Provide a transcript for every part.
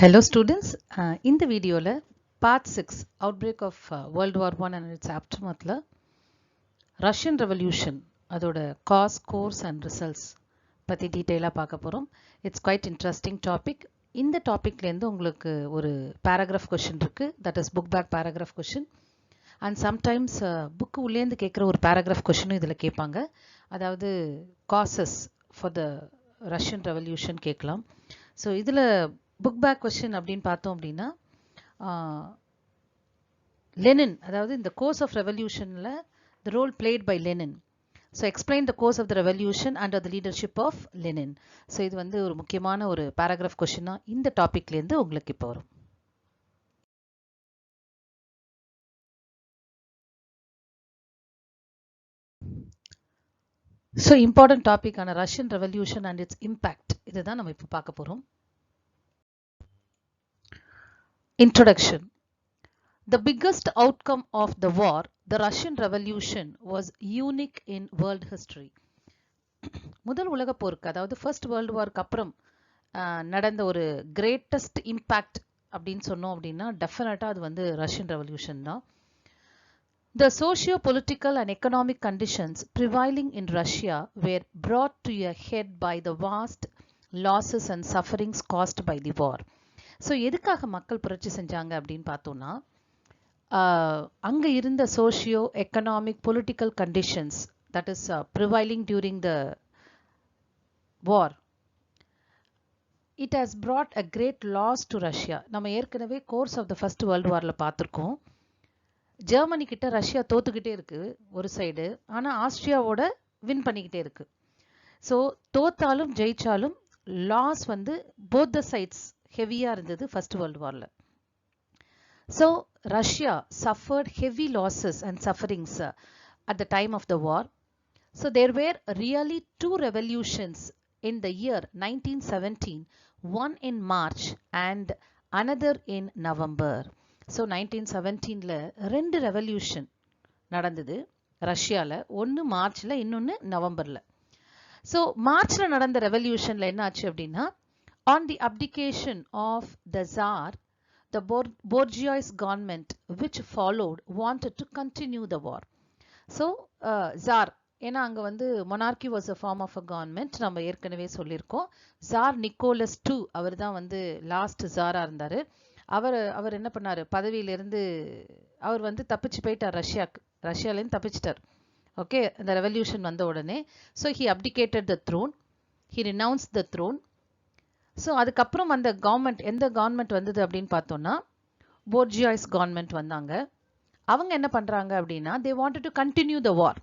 Hello students, in the video part 6 Outbreak of World War I and its aftermath Russian Revolution அதோட cause, course and results பத்தி டீடைலா பார்க்க போறோம். It's quite interesting topic. இந்த டாபிக்லேருந்து உங்களுக்கு ஒரு paragraph question இருக்கு, that is book back paragraph question, and sometimes book உள்ளேந்து கேட்குற ஒரு paragraph question இதில் கேட்பாங்க. அதாவது causes for the Russian Revolution கேட்கலாம். ஸோ இதில் புக் பேக் கொஸ்டின் அப்படின்னு பார்த்தோம் அப்படின்னா லெனின், அதாவது இந்த கோர்ஸ் ஆஃப் ரெவல்யூஷனில் the role played by Lenin. So explain the course of the revolution under the leadership of Lenin. So இது வந்து ஒரு முக்கியமான ஒரு பேராகிராஃப் கொஸ்டினாக இந்த டாபிக்லேருந்து உங்களுக்கு இப்போ வரும். ஸோ இம்பார்ட்டன்ட் டாபிக்கான Russian revolution and its impact இதுதான் நம்ம இப்போ பார்க்க போகிறோம். Introduction. The biggest outcome of the war, the Russian Revolution, was unique in world history. முதல் உலக போருக்கு, அதாவது ஃபர்ஸ்ட் வேர்ல்டு வார்க்கு அப்புறம் நடந்த ஒரு கிரேட்டஸ்ட் இம்பேக்ட் அப்படின்னு சொன்னோம் அப்படின்னா டெஃபினட்டாக அது வந்து ரஷ்யன் ரெவல்யூஷன் தான். The socio-political and economic conditions prevailing in Russia were brought to a head by the vast losses and sufferings caused by the war. So எதுக்காக மக்கள் புரட்சி செஞ்சாங்க அப்படின்னு பார்த்தோம்னா அங்கே இருந்த socio economic political conditions that is prevailing during the war it has brought a great loss to Russia. நம்ம ஏற்கனவே course of the first world வாரில் பார்த்துருக்கோம். ஜெர்மனி கிட்ட ரஷ்யா தோத்துக்கிட்டே இருக்கு ஒரு சைடு, ஆனால் ஆஸ்திரியாவோட வின் பண்ணிக்கிட்டே இருக்கு. ஸோ தோத்தாலும் ஜெயிச்சாலும் லாஸ் வந்து போத் த சைட்ஸ் ஹெவியாக இருந்தது ஃபர்ஸ்ட் வேர்ல்டு வாரில். So Russia suffered heavy losses and sufferings at the time of the war. So there were really two revolutions in the year 1917, one in March and another in November. So 1917 ரெண்டு revolution நடந்தது ரஷ்யாவில், ஒன்று மார்ச்சில் இன்னொன்று நவம்பரில். So மார்ச்சில் நடந்த ரெவல்யூஷனில் என்ன ஆச்சு அப்படின்னா, on the abdication of the Tsar, the bourgeois government which followed wanted to continue the war. So Tsar, ஏன்னா அங்கே வந்து monarchy was a form of a government, நம்ம ஏற்கனவே சொல்லியிருக்கோம். Tsar Nicholas II அவர் தான் வந்து லாஸ்ட் ஜாராக இருந்தார். அவர் என்ன பண்ணார், பதவியிலிருந்து அவர் வந்து தப்பிச்சு போயிட்டார், ரஷ்யாலேருந்து தப்பிச்சிட்டார். ஓகே, அந்த ரெவல்யூஷன் வந்த உடனே so he abdicated the throne, he renounced the throne. So அதுக்கப்புறம் அந்த கவர்மெண்ட், எந்த கவர்மெண்ட் வந்தது அப்படின்னு பார்த்தோம்னா போர்ஜியாய்ஸ் கவர்மெண்ட் வந்தாங்க. அவங்க என்ன பண்ணுறாங்க அப்படின்னா they wanted to continue the war.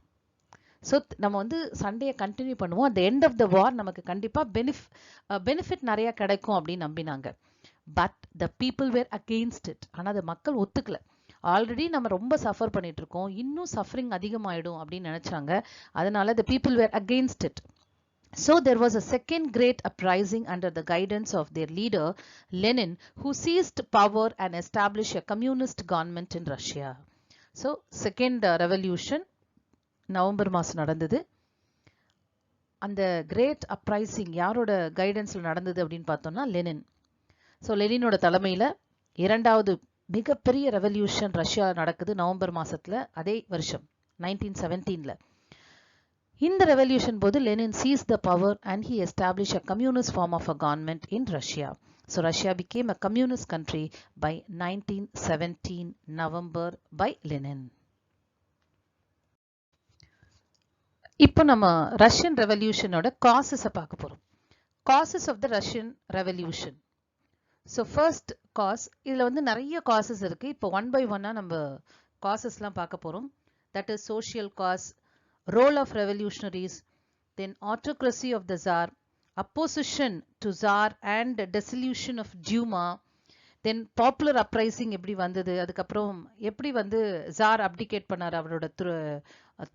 So நம்ம வந்து சண்டையை கண்டினியூ பண்ணுவோம், at the end of the war நமக்கு கண்டிப்பாக பெனிஃபிட் நிறையா கிடைக்கும் அப்படின்னு நம்பினாங்க. But the people were against it. ஆனால் அது மக்கள் ஒத்துக்கல. ஆல்ரெடி நம்ம ரொம்ப சஃபர் பண்ணிட்டு இருக்கோம், இன்னும் சஃபரிங் அதிகமாயிடும் அப்படின்னு நினைச்சாங்க. அதனால the people were against it. So there was a second great uprising under the guidance of their leader Lenin, who seized power and established a communist government in Russia. So second revolution November மாதம் நடந்தது. அந்த great uprising யாரோட கைடன்ஸில் நடந்தது அப்படின்னு பார்த்தோம்னா Lenin. So லெனினோட தலைமையில் இரண்டாவது மிகப்பெரிய ரெவல்யூஷன் ரஷ்யா நடக்குது நவம்பர் மாதத்தில், அதே வருஷம் 1917. இந்த ரெவல்யூஷன் போது Lenin seized the power and he established a communist form of a government in Russia. So Russia became a communist country by 1917 November by Lenin. இப்போ நம்ம ரஷ்யன் ரெவல்யூஷனோட காசஸை பார்க்க போகிறோம். Causes of the Russian revolution. So first cause, இதில் வந்து நிறைய causes இருக்குது. இப்போ ஒன் பை ஒன்னாக நம்ம காசஸ்லாம் பார்க்க போகிறோம். That is social cos, role of revolutionaries, then autocracy of the Tsar, opposition to Tsar and dissolution of Duma, then popular uprising எப்படி வந்தது, அதுக்கப்புறம் எப்படி வந்து Tsar abdicate பண்ணார் அவரோட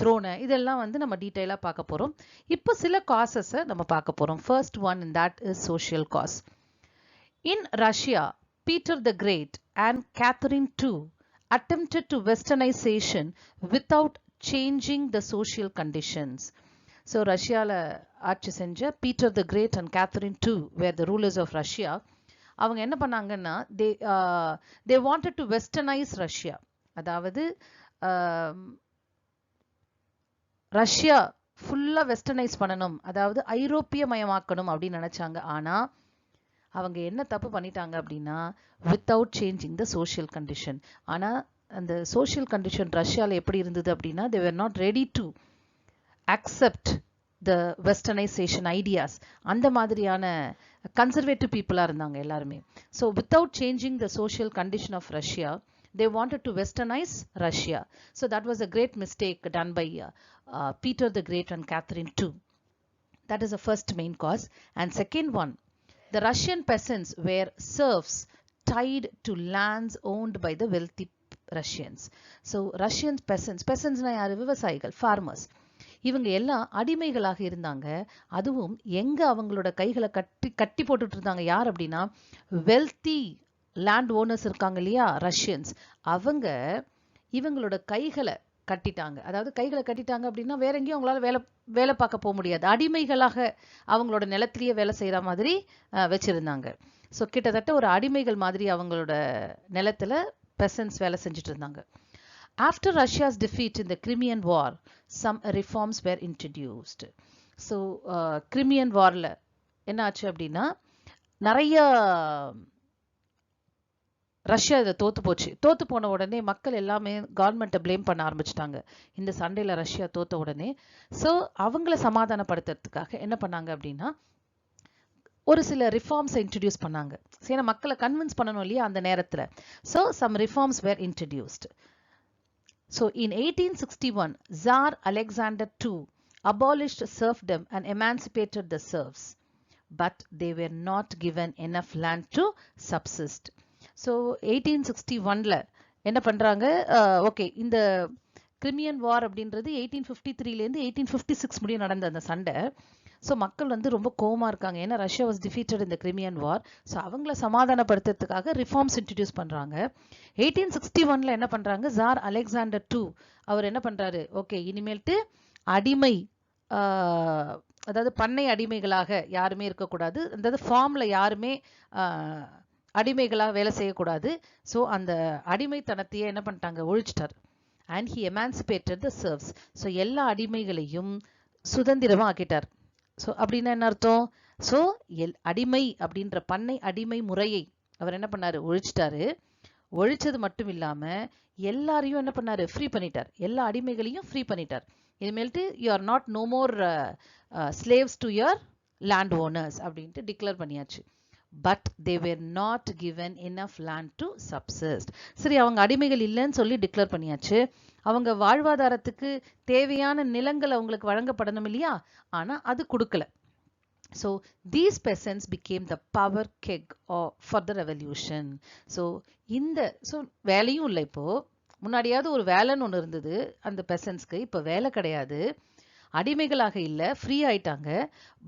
த்ரோனை, இதெல்லாம் வந்து நம்ம டீட்டெயிலாக பார்க்க போகிறோம். இப்போ சில காசஸை நம்ம பார்க்க போகிறோம். First one in that is social cos. In Russia, Peter the Great and Catherine II attempted to westernization without changing the social conditions. So ரஷ்யாவில் ஆட்சி செஞ்ச Peter the Great and Catherine II were the rulers of Russia. அவங்க என்ன பண்ணாங்கன்னா they wanted to westernize Russia. அதாவது Russia ஃபுல்லா westernise பண்ணணும், அதாவது ஐரோப்பிய மயமாக்கணும் அப்படின்னு நினைச்சாங்க. ஆனா அவங்க என்ன தப்பு பண்ணிட்டாங்க அப்படின்னா without changing the social condition. ஆனா அந்த சோஷியல் கண்டிஷன் ரஷ்யால எப்படி இருந்தது அப்படின்னா they were not ready to accept the westernization ideas. அந்த மாதிரியான கன்சர்வேட்டிவ் பீப்புளா இருந்தாங்க எல்லாருமே. So without changing the social condition of Russia they wanted to westernize Russia. So that was a great mistake done by Peter the Great and Catherine too. That is the first main cause. And second one, the Russian peasants were serfs tied to lands owned by the wealthy Russians. So Russian peasants na yaru விவசாயிகள், farmers. இவங்க எல்லாம் அடிமைகளாக இருந்தாங்க. அதுவும் எங்க அவங்களோட கைகளை கட்டி போட்டுட்டு இருந்தாங்க யார் அப்படின்னா வெல்தி லேண்ட் ஓனர்ஸ் இருக்காங்க இல்லையா ரஷ்யன்ஸ், அவங்க இவங்களோட கைகளை கட்டிட்டாங்க. அதாவது கைகளை கட்டிட்டாங்க அப்படின்னா வேற எங்கேயும் அவங்களால வேலை பார்க்க போக முடியாது, அடிமைகளாக அவங்களோட நிலத்திலேயே வேலை செய்யற மாதிரி வச்சிருந்தாங்க. ஸோ கிட்டத்தட்ட ஒரு அடிமைகள் மாதிரி அவங்களோட நிலத்துல பெசன்ஸ் வேலை செஞ்சுட்டு இருந்தாங்க. After Russia's defeat in the Crimean War, some reforms were introduced. So Crimean Warல என்ன ஆச்சு அப்படின்னா நிறைய ரஷ்யா இதை தோத்து போன உடனே மக்கள் எல்லாமே கவர்மெண்ட்டை பிளேம் பண்ண ஆரம்பிச்சிட்டாங்க இந்த சண்டையில ரஷ்யா தோத்த உடனே. ஸோ அவங்கள சமாதானப்படுத்துறதுக்காக என்ன பண்ணாங்க அப்படின்னா ஒரு சில ரிஃபார்ம்ஸ் இன்ட்ரடியூஸ் பண்ணாங்க. ஏன்னா மக்களை கன்வின்ஸ் பண்ணணும் இல்லையா அந்த நேரத்துல. So some reforms were introduced. So in 1861, Tsar Alexander II abolished serfdom and emancipated the serfs, but they were not given enough land to subsist. So 1861ல என்ன பண்றாங்க, ஓகே இந்த கிரிமியன் வார் அப்படின்றது 1853லேருந்து 1856 முடிய நடந்த அந்த சண்டை. ஸோ மக்கள் வந்து ரொம்ப கோவமா இருக்காங்க, ஏன்னா ரஷ்யா வாஸ் டிஃபீட்டட் இந்த கிரிமியன் வார். ஸோ அவங்கள சமாதானப்படுத்துறதுக்காக ரிஃபார்ம்ஸ் இன்ட்ரடியூஸ் பண்றாங்க. 1861ல என்ன பண்றாங்க, ஜார் அலெக்சாண்டர் II அவர் என்ன பண்றாரு, ஓகே இனிமேல்ட்டு அடிமை அதாவது பண்ணை அடிமைகளாக யாருமே இருக்கக்கூடாது, அதாவது ஃபார்ம்ல யாருமே அடிமைகளாக வேலை செய்யக்கூடாது. ஸோ அந்த அடிமைத்தனத்தையே என்ன பண்ணிட்டாங்க, ஒழிச்சிட்டார். And he emancipated the serfs. So எல்லா அடிமைகளையும் சுதந்திரமா ஆக்கிட்டார். ஸோ அப்படின்னா என்ன அர்த்தம், ஸோ அடிமை அப்படின்ற பண்ணை அடிமை முறையை அவர் என்ன பண்ணாரு, ஒழிச்சிட்டாரு. ஒழிச்சது மட்டும் இல்லாம எல்லாரையும் என்ன பண்ணாரு, ஃப்ரீ பண்ணிட்டார். எல்லா அடிமைகளையும் ஃப்ரீ பண்ணிட்டார். இனிமேல்ட்டு you are not no more slaves to your land owners அப்படின்ட்டு டிக்ளேர் பண்ணியாச்சு. But they were not given enough land to subsist. சரி, அவங்க அடிமைகள் இல்லைன்னு சொல்லி டிக்ளேர் பண்ணியாச்சு. அவங்க வாழ்வாதாரத்துக்கு தேவையான நிலங்கள் அவங்களுக்கு வழங்கப்படணும் இல்லையா, ஆனா அது கொடுக்கல. So these peasants became the power keg for the revolution. So வேலையும் இல்லை. இப்போ முன்னாடியாவது ஒரு வேலைன்னு ஒன்று இருந்தது அந்த பெசன்ஸ்க்கு, இப்போ வேலை கிடையாது, அடிமைகளாக இல்லை, ஃப்ரீ ஆயிட்டாங்க.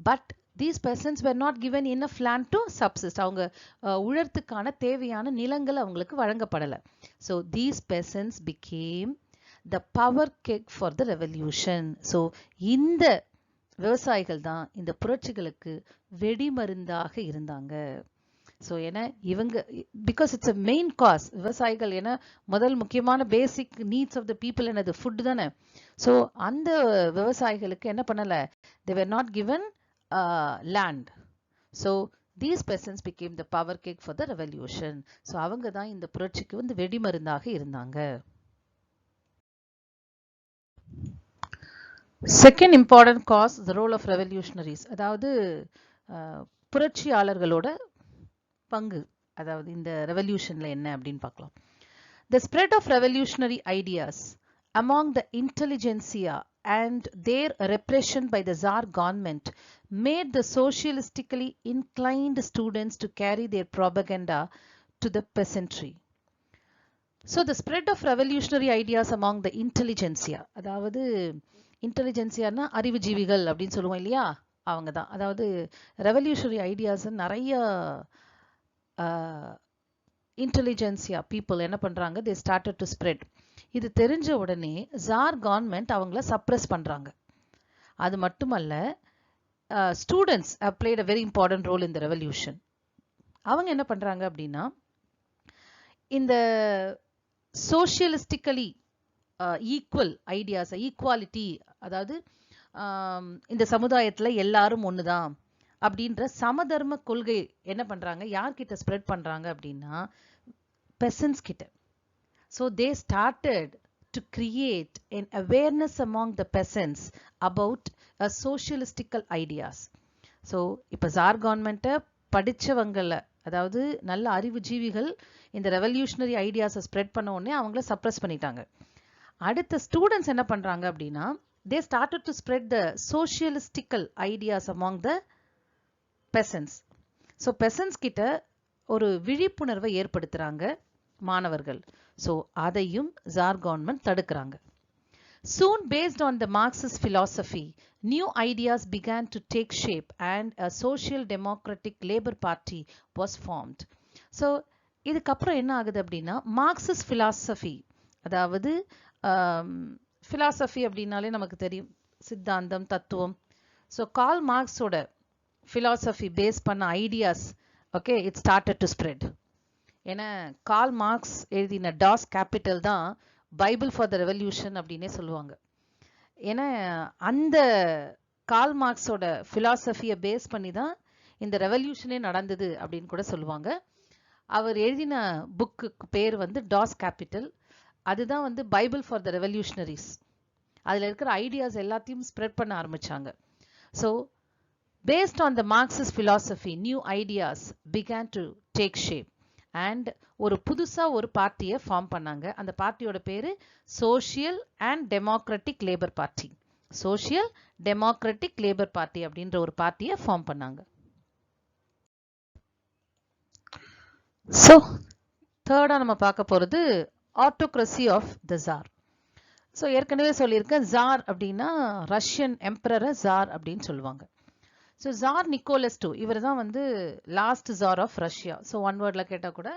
But these peasants were not given enough land to subsist. அவங்க உழறதுக்கான தேவையான நிலங்கள் அவங்களுக்கு வழங்கப்படலை. So these peasants became the power keg for the revolution. So இந்த விவசாயிகள் தான் இந்த புரட்சிகளுக்கு வெடிமருந்தாக இருந்தாங்க. ஸோ ஏன்னா இவங்க because it's a main cause, விவசாயிகள் ஏன்னா முதல் முக்கியமான basic needs of the people என்னது, ஃபுட் தானே. ஸோ அந்த விவசாயிகளுக்கு என்ன பண்ணலை, they were not given land. So these peasants became the power keg for the revolution. So அவங்க தான் இந்த புரட்சிக்கு வந்து வெடிமருந்தாக இருந்தாங்க. Second important cause the role of revolutionaries. அதாவது புரட்சியாளர்களோட பங்கு, அதாவது இந்த ரெவல்யூஷன்ல என்ன அப்படின்னு பார்க்கலாம். The spread of revolutionary ideas among the intelligentsia and their repression by the Tsar government made the socialistically inclined students to carry their propaganda to the peasantry. So the spread of revolutionary ideas among the intelligentsia, அதாவது இன்டெலிஜென்சியானா அறிவுஜீவிகள் அப்படின்னு சொல்லுவோம் இல்லையா, அவங்க தான். அதாவது revolutionary ideas நிறைய intelligentsia people என்ன பண்றாங்க, தே ஸ்டார்டட் டு ஸ்ப்ரெட். இது தெரிஞ்ச உடனே ஜார் கவர்மெண்ட் அவங்கள சப்ரஸ் பண்றாங்க. அது மட்டுமல்ல, students have played a very important role in the revolution. அவங்க என்ன பண்றாங்க அப்படின்னா, இந்த சோஷியலிஸ்டிக்கலி ஈக்குவல் ஐடியாஸ், ஈக்குவாலிட்டி, அதாவது இந்த சமுதாயத்துல எல்லாரும் ஒண்ணுதான் அப்படின்ற சமதர்ம கொள்கை என்ன பண்றாங்க, யார்கிட்ட ஸ்ப்ரெட் பண்றாங்க அப்படின்னா, பெசன்ஸ் கிட்ட. So they started to create an awareness among the peasants about a socialistical ideas. So இப்ப ஜார் கவர்மெண்ட்டை படிச்சவங்கள, அதாவது நல்ல அறிவுஜீவிகள் இந்த ரெவல்யூஷனரி ஐடியாஸை ஸ்ப்ரெட் பண்ண உடனே அவங்கள சப்ரஸ் பண்ணிட்டாங்க. அடுத்த ஸ்டூடெண்ட்ஸ் என்ன பண்றாங்க அப்படின்னா, they started to spread the socialistical ideas among the peasants. So peasants கிட்ட ஒரு விழிப்புணர்வை ஏற்படுத்துறாங்க மாணவர்கள். So அதையும் ஜார் கவர்மெண்ட் தடுக்கிறாங்க. Soon, based on the Marxist philosophy, new ideas began to take shape and a social democratic labor party was formed. So இதுக்கப்புறம் என்ன ஆகுது அப்படின்னா, மார்க்சிஸ்ட் philosophy, அதாவது philosophy அப்படின்னாலே நமக்கு தெரியும், சித்தாந்தம், தத்துவம். ஸோ கார்ல் மார்க்ஸோட philosophy பேஸ் பண்ண ideas, okay, it started to spread. ஏன்னா கார்ல் மார்க்ஸ் எழுதின டாஸ் கேபிட்டல் தான் பைபிள் ஃபார் த ரெவல்யூஷன் அப்படின்னே சொல்லுவாங்க. ஏன்னா அந்த கார்ல் மார்க்ஸோட ஃபிலாசபியை பேஸ் பண்ணி தான் இந்த ரெவல்யூஷனே நடந்தது அப்படின்னு கூட சொல்லுவாங்க. அவர் எழுதின புக்கு பேர் வந்து டாஸ் கேபிட்டல். அதுதான் வந்து பைபிள் ஃபார் த ரெவல்யூஷனரிஸ். அதில் இருக்கிற ஐடியாஸ் எல்லாத்தையும் ஸ்ப்ரெட் பண்ண ஆரம்பிச்சாங்க. So based on the Marxist philosophy, new ideas began to take shape. And ஒரு புதுசா ஒரு பார்ட்டியை ஃபார்ம் பண்ணாங்க. அந்த பார்ட்டியோட பேரு social and democratic labour party. Social democratic labour party அப்படின்ற ஒரு பார்ட்டியை ஃபார்ம் பண்ணாங்க. ஸோ தேர்டா நம்ம பார்க்க போறது autocracy of the Tsar. So ஏற்கனவே சொல்லியிருக்கேன், ஜார் அப்படின்னா ரஷ்யன் எம்பரரை ஜார் அப்படின்னு சொல்லுவாங்க. ஸோ ஜார் நிக்கோலஸ் II, இவர் தான் வந்து last tsar of Russia. So one வேர்டில் கேட்டால் கூட,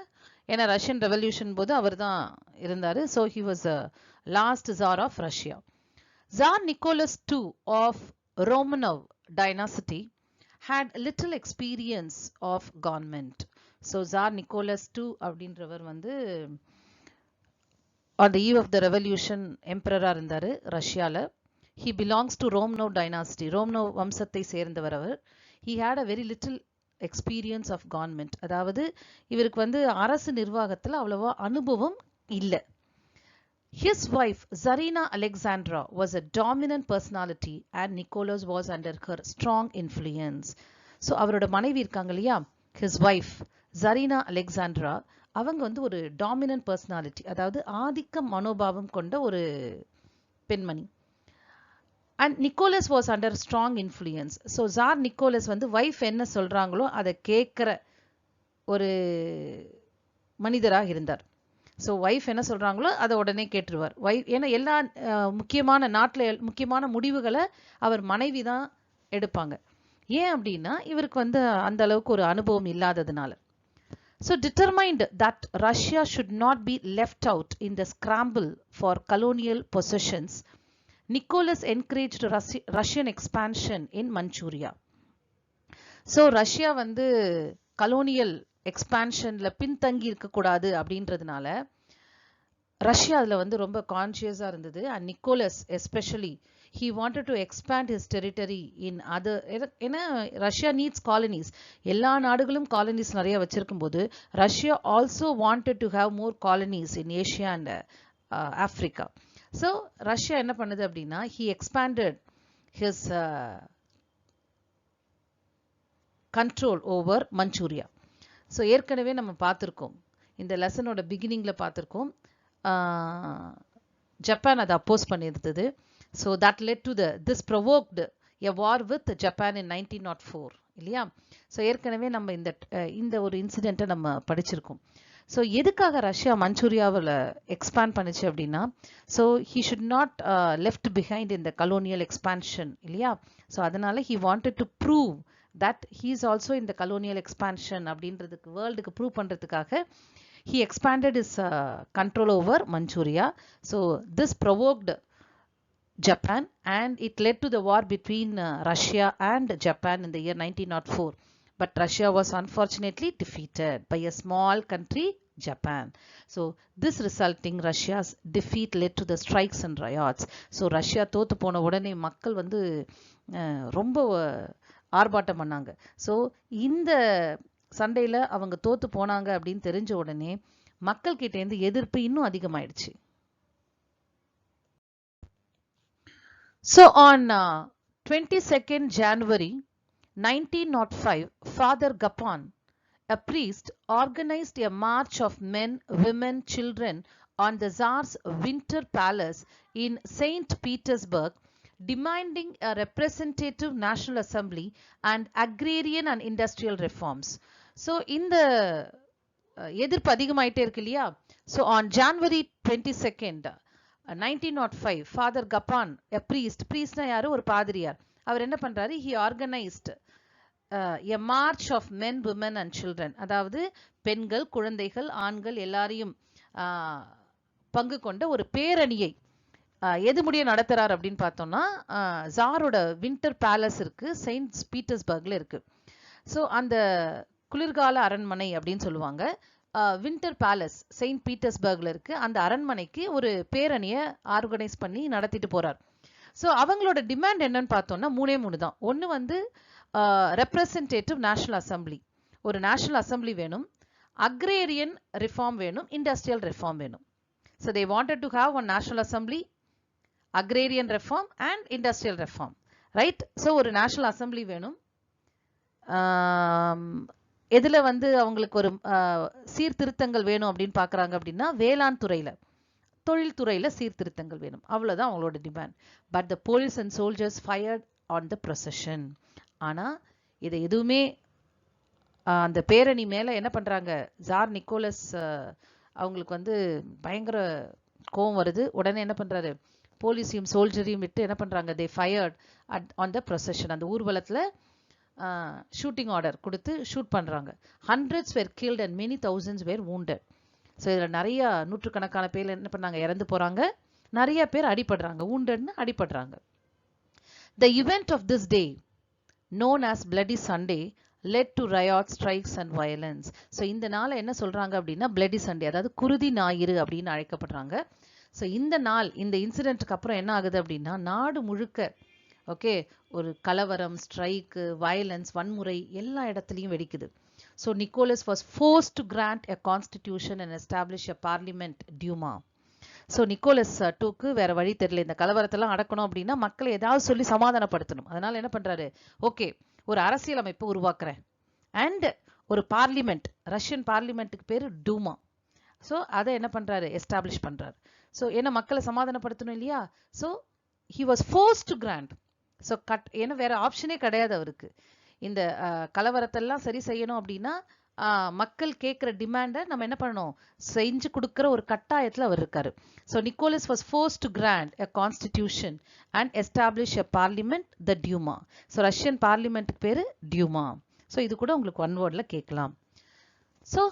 ஏன்னா ரஷ்யன் ரெவல்யூஷன் போது அவர் தான் இருந்தார். So he was last tsar of Russia. Tsar Nicholas II of Romanov dynasty had little experience of government. So jar Nicholas II அப்படின்றவர் வந்து on the eve of the revolution எம்பரரா இருந்தார் ரஷ்யாவில். He belongs to Romanov dynasty. Romanov வம்சத்தை சேர்ந்தவர் அவர். He had a very little experience of government. அதாவது இவருக்கு வந்து அரசு நிர்வாகத்தில் அவ்வளவா அனுபவம் இல்லை. His wife Tsarina Alexandra was a dominant personality and Nicholas was under her strong influence. So அவரோட மனைவி இருக்காங்க இல்லையா, his wife Tsarina Alexandra, அவங்க வந்து ஒரு டாமினன்ட் பர்சனாலிட்டி, அதாவது ஆதிக்க மனோபாவம் கொண்ட ஒரு பெண்மணி. And Nicholas was under strong influence. So jar Nicholas வந்து வைஃப் என்ன சொல்கிறாங்களோ அதை கேட்குற ஒரு மனிதராக இருந்தார். ஸோ வைஃப் என்ன சொல்கிறாங்களோ அதை உடனே கேட்டுருவார். ஏன்னா எல்லா முக்கியமான நாட்டில் முக்கியமான முடிவுகளை அவர் மனைவி தான் எடுப்பாங்க. ஏன் அப்படின்னா இவருக்கு வந்து அந்த அளவுக்கு ஒரு அனுபவம் இல்லாததுனால. So determined that Russia should not be left out in the scramble for colonial possessions, Nicholas encouraged Russian expansion in Manchuria. So Russia வந்து colonial expansionல பின்தங்கி இருக்கக்கூடாது அப்படின்றதுனால ரஷ்யா அதில் வந்து ரொம்ப கான்ஷியஸாக இருந்தது. And Nicholas especially he wanted to expand his territory in other, ஏன்னா ரஷ்யா நீட்ஸ் காலனிஸ். எல்லா நாடுகளும் காலனிஸ் நிறைய வச்சிருக்கும் போது Russia also wanted to have more colonies in Asia and Africa. So Russia என்ன பண்ணுது அப்படின்னா, he expanded his control over Manchuria. ஸோ ஏற்கனவே நம்ம பார்த்துருக்கோம், இந்த லெசனோட பிகினிங்கில் பார்த்துருக்கோம், ஜப்பான் அதை அப்போஸ் பண்ணியிருந்தது. So that led to this provoked a war with Japan in 1904 இல்லையா. ஸோ ஏற்கனவே நம்ம இந்த ஒரு இன்சிடெண்ட்டை நம்ம படிச்சிருக்கோம். ஸோ எதுக்காக ரஷ்யா மஞ்சூரியாவில் எக்ஸ்பேண்ட் பண்ணிச்சு அப்படின்னா, so he should not left behind in the colonial expansion இல்லையா. ஸோ அதனால he wanted to prove that he is also in the colonial expansion அப்படின்றதுக்கு வேர்ல்டுக்கு ப்ரூவ் பண்ணுறதுக்காக he expanded his control over Manchuria. So this provoked Japan and it led to the war between Russia and Japan in the year 1904, but Russia was unfortunately defeated by a small country, Japan. So this resulting Russia's defeat led to the strikes and riots. So Russia தோத்து போன உடனே மக்கள் வந்து ரொம்ப ஆர்ப்பாட்டம் பண்ணாங்க. So இந்த சண்டையில் அவங்க தோத்து போனாங்க அப்படின்னு தெரிஞ்ச உடனே மக்கள் கிட்டேருந்து எதிர்ப்பு இன்னும் அதிகமாயிடுச்சு. So on 22nd January 1905, Father Gapan, a priest, organized a march of men, women, children on the Tsar's Winter Palace in St. Petersburg, demanding a representative National Assembly and agrarian and industrial reforms. So இந்த எதிர்ப்பு அதிகமாயிட்டே இருக்கு இல்லையா? So on January 22nd 1905, Father Gapan, a priest, priestனா யாரு? ஒரு பாதிரியார். அவர் என்ன பண்றாரு? He organized a march of men, women and children. அதாவது பெண்கள், குழந்தைகள், ஆண்கள் எல்லாரையும் பங்கு கொண்ட ஒரு பேரணியை எது முடிய நடத்துறார் அப்படின்னு பார்த்தோம்னா, ஜாரோட வின்டர் பேலஸ் இருக்கு, செயின்ட் பீட்டர்ஸ்பர்க்ல இருக்கு. ஸோ அந்த குளிர்கால அரண்மனை அப்படின்னு சொல்லுவாங்க. வின்டர் பேலஸ் செயின்ட் பீட்டர்ஸ்பர்க்ல இருக்கு. அந்த அரண்மனைக்கு ஒரு பேரணியை ஆர்கனைஸ் பண்ணி நடத்திட்டு போறார். ஸோ அவங்களோட டிமாண்ட் என்னன்னு பார்த்தோம்னா 3 தான். ஒன்று வந்து ரெப்ரசன்டேட்டிவ் நேஷனல் அசம்பிளி, ஒரு நேஷனல் அசம்பிளி வேணும், அக்ரேரியன் ரிஃபார்ம் வேணும், இண்டஸ்ட்ரியல் ரிஃபார்ம் வேணும். So they wanted to have one national assembly, agrarian reform and industrial reform, right? So ஒரு நேஷனல் அசம்பிளி வேணும். எதுல வந்து அவங்களுக்கு ஒரு சீர்திருத்தங்கள் வேணும் அப்படின்னு பார்க்குறாங்க அப்படின்னா வேளாண் துறையில, தொழில் துறையில சீர்திருத்தங்கள் வேணும். அவ்வளோதான் அவங்களோட demand. But the police and soldiers fired on the procession. ஆனால் இதை எதுவுமே அந்த பேரணி மேலே என்ன பண்ணுறாங்க, ஜார் நிக்கோலஸ் அவங்களுக்கு வந்து பயங்கர கோவம் வருது. உடனே என்ன பண்ணுறாரு, போலீஸையும் சோல்ஜரையும் விட்டு என்ன பண்ணுறாங்க, they fired on the procession. அந்த ஊர்வலத்தில் ஷூட்டிங் ஆர்டர் கொடுத்து ஷூட் பண்ணுறாங்க. Hundreds were killed and many thousands were wounded. So இதில் நிறைய நூற்றுக்கணக்கான பேர் என்ன பண்ணாங்க, இறந்து போகிறாங்க. நிறைய பேர் அடிபடுறாங்க, woundedன்னு அடிபடுறாங்க. The event of this day, known as Bloody Sunday, led to riots, strikes and violence. So இந்த நாளை என்ன சொல்கிறாங்க அப்படின்னா Bloody Sunday, அதாவது குருதி ஞாயிறு அப்படின்னு அழைக்கப்படுறாங்க. ஸோ இந்த நாள், இந்த இன்சிடென்ட்டுக்கு அப்புறம் என்ன ஆகுது அப்படின்னா நாடு முழுக்க ஓகே ஒரு கலவரம், ஸ்ட்ரைக்கு, வயலன்ஸ், வன்முறை எல்லா இடத்துலையும் வெடிக்குது. So Nicholas was forced to grant a constitution and establish a parliament Duma. So Nicholas டூக்கு வேற வழி தெரியல, இந்த கலவரத்தெல்லாம் அடக்கணும் அப்படின்னா மக்களை ஏதாவது சொல்லி சமாதானப்படுத்தணும். அதனால என்ன பண்றாரு, ஓகே ஒரு அரசியல் அமைப்பு உருவாக்குறேன் அண்ட் ஒரு பார்லிமெண்ட், ரஷ்யன் பார்லிமெண்ட்டுக்கு பேரு டூமா. ஸோ அதை என்ன பண்றாரு, எஸ்டாப்ளிஷ் பண்றாரு. ஸோ ஏன்னா மக்களை சமாதானப்படுத்தணும் இல்லையா. So he was forced to grant. So ஏன்னா வேற ஆப்ஷனே கிடையாது அவருக்கு. இந்த கலவரத்தெல்லாம் சரி செய்யணும் அப்படின்னா மக்கள் கேட்குற டிமாண்டை நம்ம என்ன பண்ணணும், செஞ்சு கொடுக்குற ஒரு கட்டாயத்தில் அவர் இருக்காரு. So Nicholas was forced to grant a constitution and establish a parliament, the Duma. So Russian பார்லிமெண்ட்டுக்கு பேர் டியூமா. ஸோ இது கூட உங்களுக்கு ஒன் வேர்டில் கேட்கலாம். So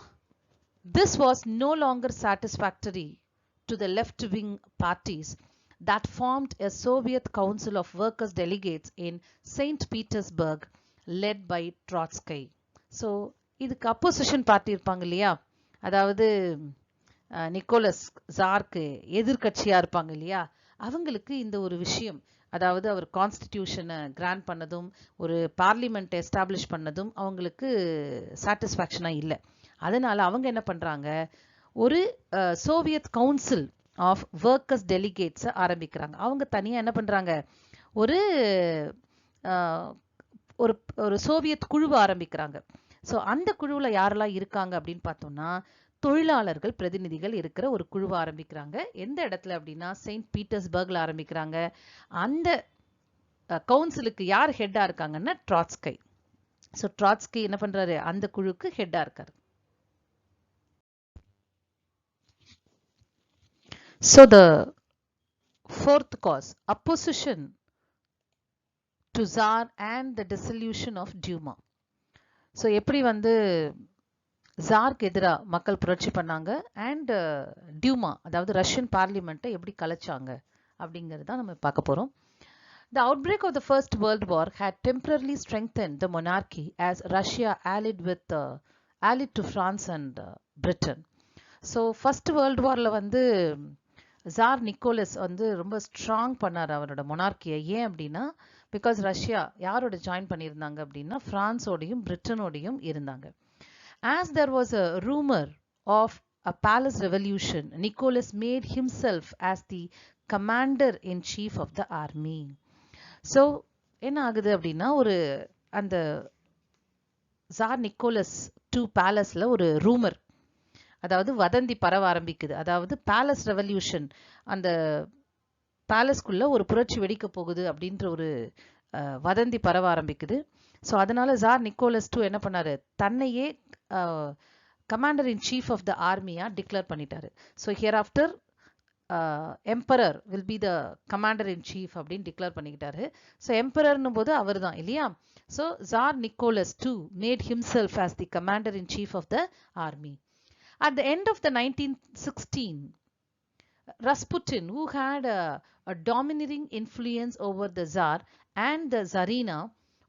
this was no longer satisfactory to the left wing parties that formed a Soviet Council of Workers Delegates in St. Petersburg led by Trotsky. So இதுக்கு opposition party இருப்பாங்க இல்லையா, அதாவது Nicolas ஜார்க்கு எதிர்கட்சியா இருப்பாங்க இல்லையா, அவங்களுக்கு இந்த ஒரு விஷயம், அதாவது அவர் கான்ஸ்டிடியூஷனை கிராண்ட் பண்ணதும் ஒரு பார்லிமெண்ட் எஸ்டாப்ளிஷ் பண்ணதும் அவங்களுக்கு சாட்டிஸ்ஃபேக்ஷனாக இல்லை. அதனால அவங்க என்ன பண்றாங்க, ஒரு சோவியத் கவுன்சில் ஆஃப் ஒர்க்கர்ஸ் டெலிகேட்ஸை ஆரம்பிக்கிறாங்க. அவங்க தனியாக என்ன பண்ணுறாங்க, ஒரு ஒரு சோவியத் குழுவை ஆரம்பிக்கிறாங்க. ஸோ அந்த குழுவில் யாரெல்லாம் இருக்காங்க அப்படின்னு பார்த்தோம்னா தொழிலாளர்கள் பிரதிநிதிகள் இருக்கிற ஒரு குழுவை ஆரம்பிக்கிறாங்க. எந்த இடத்துல அப்படின்னா செயின்ட் பீட்டர்ஸ்பர்க்ல ஆரம்பிக்கிறாங்க. அந்த கவுன்சிலுக்கு யார் ஹெட்டாக இருக்காங்கன்னா ட்ராட்ஸ்கை. ஸோ ட்ராட்ஸ்கி என்ன பண்ணுறாரு, அந்த குழுக்கு ஹெட்டாக இருக்காரு. So the fourth cause, opposition to Tsar and the dissolution of Duma. So எப்படி வந்து ஜார்க்கு எதிராக மக்கள் புரட்சி பண்ணாங்க அண்ட் டியூமா, அதாவது ரஷ்யன் பார்லிமெண்ட்டை எப்படி கலைச்சாங்க அப்படிங்கிறது தான் நம்ம பார்க்க போகிறோம். The outbreak of the First World War had temporarily strengthened the monarchy as Russia allied to France and Britain. So first world வாரில் வந்து ஜார் நிக்கோலஸ் வந்து ரொம்ப ஸ்ட்ராங் பண்ணார் அவரோட மொனார்க்கியை. ஏன் அப்படின்னா பிகாஸ் ரஷ்யா யாரோட ஜாயின் பண்ணியிருந்தாங்க அப்படின்னா ஃப்ரான்ஸோடையும் பிரிட்டனோடையும் இருந்தாங்க. As there was a rumor of a palace revolution, Nicholas made himself as the commander-in-chief of the army. So என்ன ஆகுது அப்படின்னா ஒரு அந்த ஜார் நிக்கோலஸ் II பேலஸில் ஒரு ரூமர், அதாவது வதந்தி பரவ ஆரம்பிக்குது. அதாவது பேலஸ் ரெவல்யூஷன், அந்த பேலஸ்குள்ள ஒரு புரட்சி வெடிக்க போகுது அப்படின்ற ஒரு வதந்தி பரவ ஆரம்பிக்குது. ஸோ அதனால ஜார் நிக்கோலஸ் II என்ன பண்ணாரு, தன்னையே commander in chief of the ஆர்மியா டிக்ளேர் பண்ணிட்டாரு. So hereafter emperor will be the commander in chief அப்படின்னு டிக்ளேர் பண்ணிக்கிட்டாரு. ஸோ எம்பரர்னும் போது அவர் தான் இல்லையா. So jar Nicholas II made himself as the commander in chief of the army. At the end of the 1916, Rasputin, who had a domineering influence over the Tsar and the Tsarina,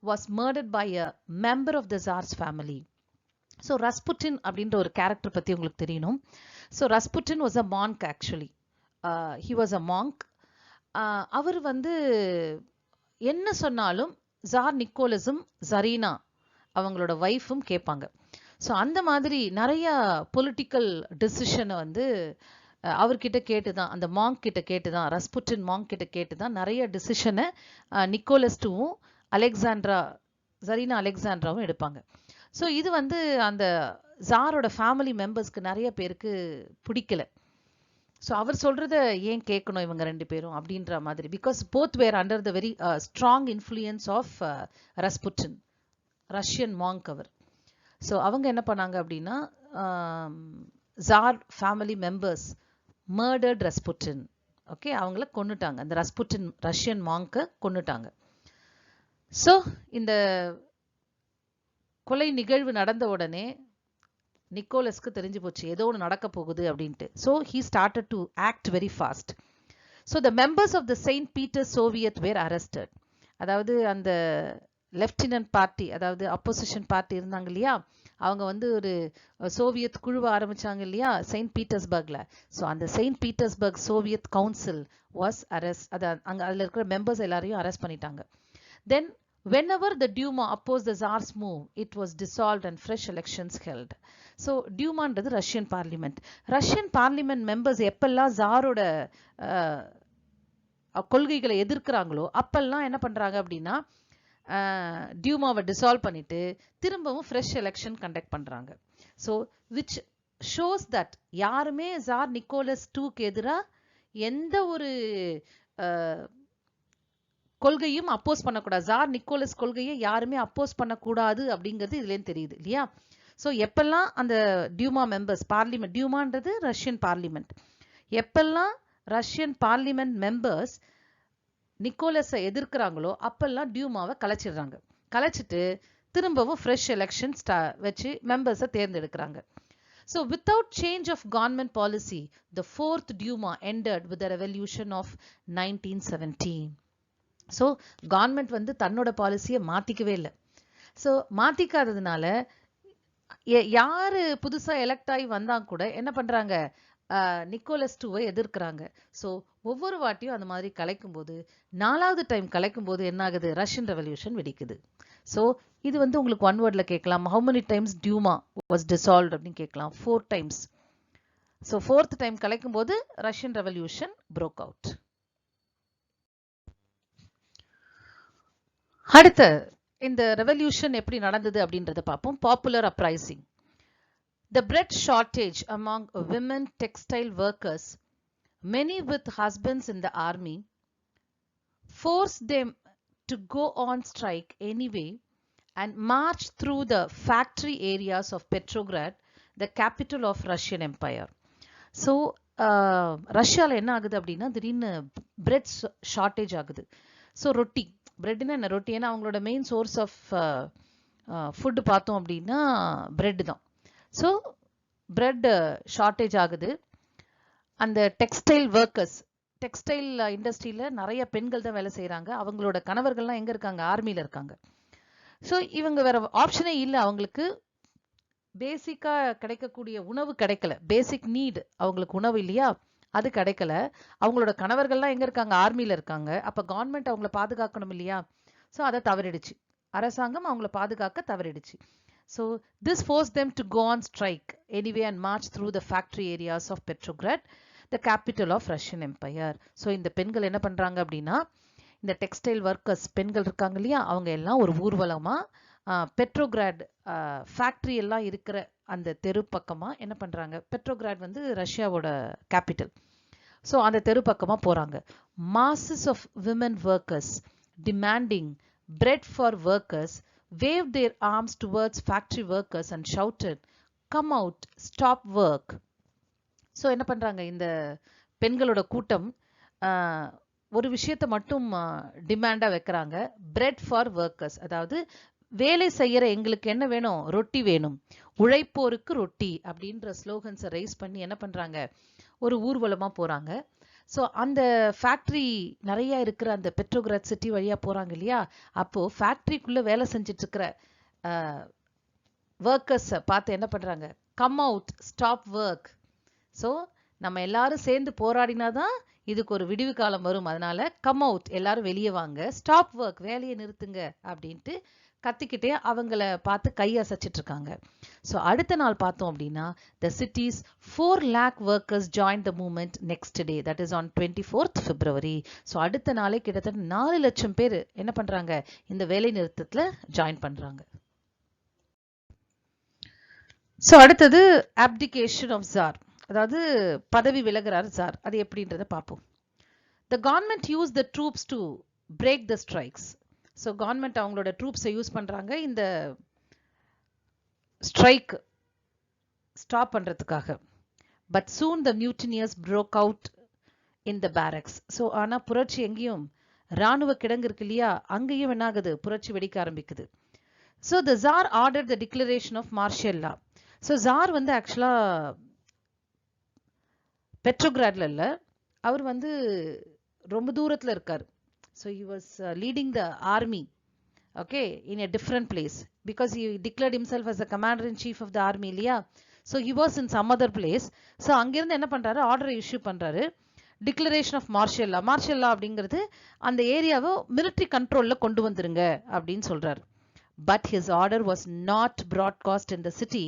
was murdered by a member of the Tsar's family. So Rasputin அப்படின்ற ஒரு character பத்தி உங்களுக்கு தெரியணும். So Rasputin was a monk actually. He was a monk. அவர் வந்து என்ன சொன்னாலும் jar நிக்கோலஸும் Zarina அவங்களோட வைஃபும் கேட்பாங்க. ஸோ அந்த மாதிரி நிறைய பொலிட்டிக்கல் டெசிஷனை வந்து அவர்கிட்ட கேட்டு தான், அந்த மாங்க் கிட்ட கேட்டு தான், ரஸ்புட்டின் மாங்க் கிட்ட கேட்டு தான் நிறைய டெசிஷனை நிக்கோலஸ் IIவும் ஜரீனா அலெக்சாண்ட்ராவும் எடுப்பாங்க. ஸோ இது வந்து அந்த ஜாரோட ஃபேமிலி மெம்பர்ஸ்க்கு நிறைய பேருக்கு பிடிக்கல. ஸோ அவர் சொல்றத ஏன் கேட்கணும் இவங்க ரெண்டு பேரும் அப்படின்ற மாதிரி, because both were under the very strong influence of Rasputin, Russian monk அவர். ஸோ அவங்க என்ன பண்ணாங்க அப்படின்னா tsar family members murdered Rasputin. Okay, அவங்கள கொன்னுட்டாங்க, அந்த ரஸ்புட்டின் ரஷ்யன் மாங்கை கொன்னுட்டாங்க. ஸோ இந்த கொலை நிகழ்வு நடந்த உடனே நிக்கோலஸ்க்கு தெரிஞ்சு போச்சு ஏதோ ஒன்று நடக்க போகுது அப்படின்ட்டு. So he started to act very fast. So the members of the Saint Peters Soviet were arrested. அதாவது அந்த லெப்டினன்ட் பார்ட்டி, அதாவது அப்போசிஷன் பார்ட்டி இருந்தாங்க இல்லையா, அவங்க வந்து ஒரு சோவியத் குழுவை ஆரம்பிச்சாங்க இல்லையா செயின்ட் பீட்டர்ஸ்பர்க்ல. ஸோ அந்த Saint Petersburg Soviet council was arrest. அதில் இருக்கிற மெம்பர்ஸ் எல்லாரையும் அரெஸ்ட் பண்ணிட்டாங்க. Then whenever the Duma opposed the Tsar's move, it was dissolved and fresh elections held. So Dumaன்றது Russian parliament. Russian parliament members எப்பெல்லாம் ஜாரோட கொள்கைகளை எதிர்க்கிறாங்களோ அப்பெல்லாம் என்ன பண்றாங்க அப்படின்னா டியூமாவை டிசால்வ் பண்ணிட்டு திரும்பவும் ஃப்ரெஷ் எலெக்ஷன் கண்டக்ட் பண்றாங்க. ஸோ விச் ஷோஸ் தட் யாருமே ஜார் நிக்கோலஸ் IIக்கு எதிராக எந்த ஒரு கொள்கையும் அப்போஸ் பண்ணக்கூடாது, ஜார் நிக்கோலஸ் கொள்கையை யாருமே அப்போஸ் பண்ணக்கூடாது அப்படிங்கிறது இதுலேயும் தெரியுது இல்லையா. ஸோ எப்பெல்லாம் அந்த டியூமா மெம்பர்ஸ் பார்லிமெண்ட், டியூமான்றது ரஷ்யன் பார்லிமெண்ட், எப்பெல்லாம் ரஷ்யன் பார்லிமெண்ட் மெம்பர்ஸ் நிக்கோலஸை எதிர்க்கிறாங்களோ அப்பெல்லாம் டியூமாவை கலைச்சிடுறாங்க. கலைச்சிட்டு திரும்பவும் ஃப்ரெஷ் எலெக்ஷன் வச்சு மெம்பர்ஸை தேர்ந்தெடுக்கிறாங்க. So without change of government policy, the fourth Duma ended with the revolution of 1917. So government வந்து தன்னோட பாலிசியை மாற்றிக்கவே இல்லை. ஸோ மாற்றிக்காததுனால யார் புதுசாக எலெக்ட் ஆகி வந்தால் கூட என்ன பண்ணுறாங்க, நிக்கோலஸ் IIவை எதிர்க்கிறாங்க. ஸோ ஒவ்வொரு வாட்டியும் அந்த மாதிரி கலைக்கும் போது, 4வது டைம் கலைக்கும் போது என்ன ஆகுது, ரஷ்யன் ரெவல்யூஷன் வெடிக்குது. ஸோ இது வந்து உங்களுக்கு ஒன் வேர்டில் கேட்கலாம், how many times Duma was dissolved அப்படின்னு கேட்கலாம். 4 times. ஸோ 4th டைம் கலைக்கும் போது ரஷ்யன் ரெவல்யூஷன் broke out. அடுத்து இந்த ரெவல்யூஷன் எப்படி நடந்தது அப்படின்றத பார்ப்போம். Popular uprising. The bread shortage among women textile workers, many with husbands in the army, forced them to go on strike anyway and march through the factory areas of Petrograd, the capital of Russian Empire. So ரஷ்யாவில் என்ன ஆகுது அப்படின்னா திடீர்னு bread shortage ஆகுது. So ரொட்டி, பிரெட்னா என்ன, ரொட்டி, ஏன்னா அவங்களோட மெயின் சோர்ஸ் ஆஃப் ஃபுட்டு பார்த்தோம் அப்படின்னா பிரெட் தான். ஸோ பிரெட் ஷார்ட்டேஜ் ஆகுது. அந்த டெக்ஸ்டைல் டெக்ஸ்டைல் இண்டஸ்ட்ரியில நிறைய பெண்கள் தான் வேலை செய்யறாங்க. அவங்களோட கணவர்கள்லாம் எங்க இருக்காங்க? ஆர்மியில இருக்காங்க. ஸோ இவங்க வேற ஆப்ஷனே இல்லை. அவங்களுக்கு பேசிக்கா கிடைக்கக்கூடிய உணவு கிடைக்கல. பேசிக் நீட், அவங்களுக்கு உணவு இல்லையா, அது கிடைக்கல. அவங்களோட கணவர்கள்லாம் எங்க இருக்காங்க? ஆர்மியில இருக்காங்க. அப்ப கவர்மெண்ட் அவங்கள பாதுகாக்கணும் இல்லையா? ஸோ அதை தவறிடுச்சு. அரசாங்கம் அவங்கள பாதுகாக்க தவறிடுச்சு. So this forced them to go on strike anyway and march through the factory areas of Petrograd, the capital of Russian Empire. So இந்த பெண்கள் என்ன பண்றாங்க அப்படின்னா, இந்த டெக்ஸ்டைல் ஒர்க்கர்ஸ் பெண்கள் இருக்காங்க இல்லையா, அவங்க எல்லாம் ஒரு ஊர்வலமா பெட்ரோகிராட் ஃபேக்டரி எல்லாம் இருக்கிற அந்த தெரு பக்கமா என்ன பண்றாங்க, பெட்ரோகிராட் வந்து ரஷ்யாவோட கேபிட்டல். ஸோ அந்த தெரு பக்கமா போறாங்க. masses of women workers demanding bread for workers waved their arms towards factory workers and shouted, come out, stop work. So என்ன பண்றாங்க, இந்த பெண்களோட கூட்டம் ஒரு விஷயத்தை மட்டும் டிமாண்டா வைக்கிறாங்க, பிரெட் ஃபார் ஒர்க்கர்ஸ், அதாவது வேலை செய்யற எங்களுக்கு என்ன வேணும், ரொட்டி வேணும், உழைப்போருக்கு ரொட்டி அப்படின்ற ஸ்லோகன்ஸை ரைஸ் பண்ணி என்ன பண்றாங்க, ஒரு ஊர்வலமா போறாங்க. ஸோ அந்த ஃபேக்ட்ரி நிறைய இருக்கிற அந்த பெட்ரோகிராட் சிட்டி வழியா போறாங்க இல்லையா, அப்போ ஃபேக்ட்ரிக்குள்ள வேலை செஞ்சுட்டு இருக்கிற ஒர்க்கர்ஸை பார்த்து என்ன பண்றாங்க, come out, stop work. So நம்ம எல்லாரும் சேர்ந்து போராடினாதான் இதுக்கு ஒரு விடிவு காலம் வரும். அதனால கம் அவுட், எல்லாரும் வெளியே வாங்க, ஸ்டாப் ஒர்க், வேலையை நிறுத்துங்க அப்படின்ட்டு கத்திக்கிட்டே அவங்கள பார்த்து கையசைச்சிட்டு இருக்காங்க. ஸோ அடுத்த நாள் பார்த்தோம் அப்படின்னா, the city's 4 lakh workers joined the movement next day, that is on 24th February. So அடுத்த நாளே கிட்டத்தட்ட 4 லட்சம் பேர் என்ன பண்றாங்க, இந்த வேலை நிறுத்தத்துல ஜாயின் பண்றாங்க. ஸோ அடுத்தது abdication of Tsar, அதாவது பதவி விலகிறார் ஜார். அது எப்படின்றத பார்ப்போம். The government used the troops to break the strikes. So government அவங்களோட ட்ரூப்ஸை யூஸ் பண்றாங்க இந்த ஸ்ட்ரைக் ஸ்டாப் பண்றதுக்காக. But soon the mutineers broke out in the barracks. ஸோ ஆனா புரட்சி எங்கேயும், ராணுவ கிடங்கு இருக்கு இல்லையா, அங்கேயும் என்ன ஆகுது, புரட்சி வெடிக்க ஆரம்பிக்குது. So the Tsar ordered the declaration of martial law. So Tsar வந்து ஆக்சுவலா பெட்ரோகிராட்ல இல்ல, அவர் வந்து ரொம்ப தூரத்துல இருக்காரு. So he was leading the army, okay, in a different place, because he declared himself as the commander in chief of the army இல்லையா. So he was in some other place. So அங்கிருந்து என்ன பண்றாரு, ஆர்டரை issue பண்றாரு, declaration of martial law. Martial law அப்படிங்கிறது அந்த ஏரியாவை military கண்ட்ரோல்ல கொண்டு வந்துருங்க அப்படின்னு சொல்றாரு. But his order was not broadcast in the city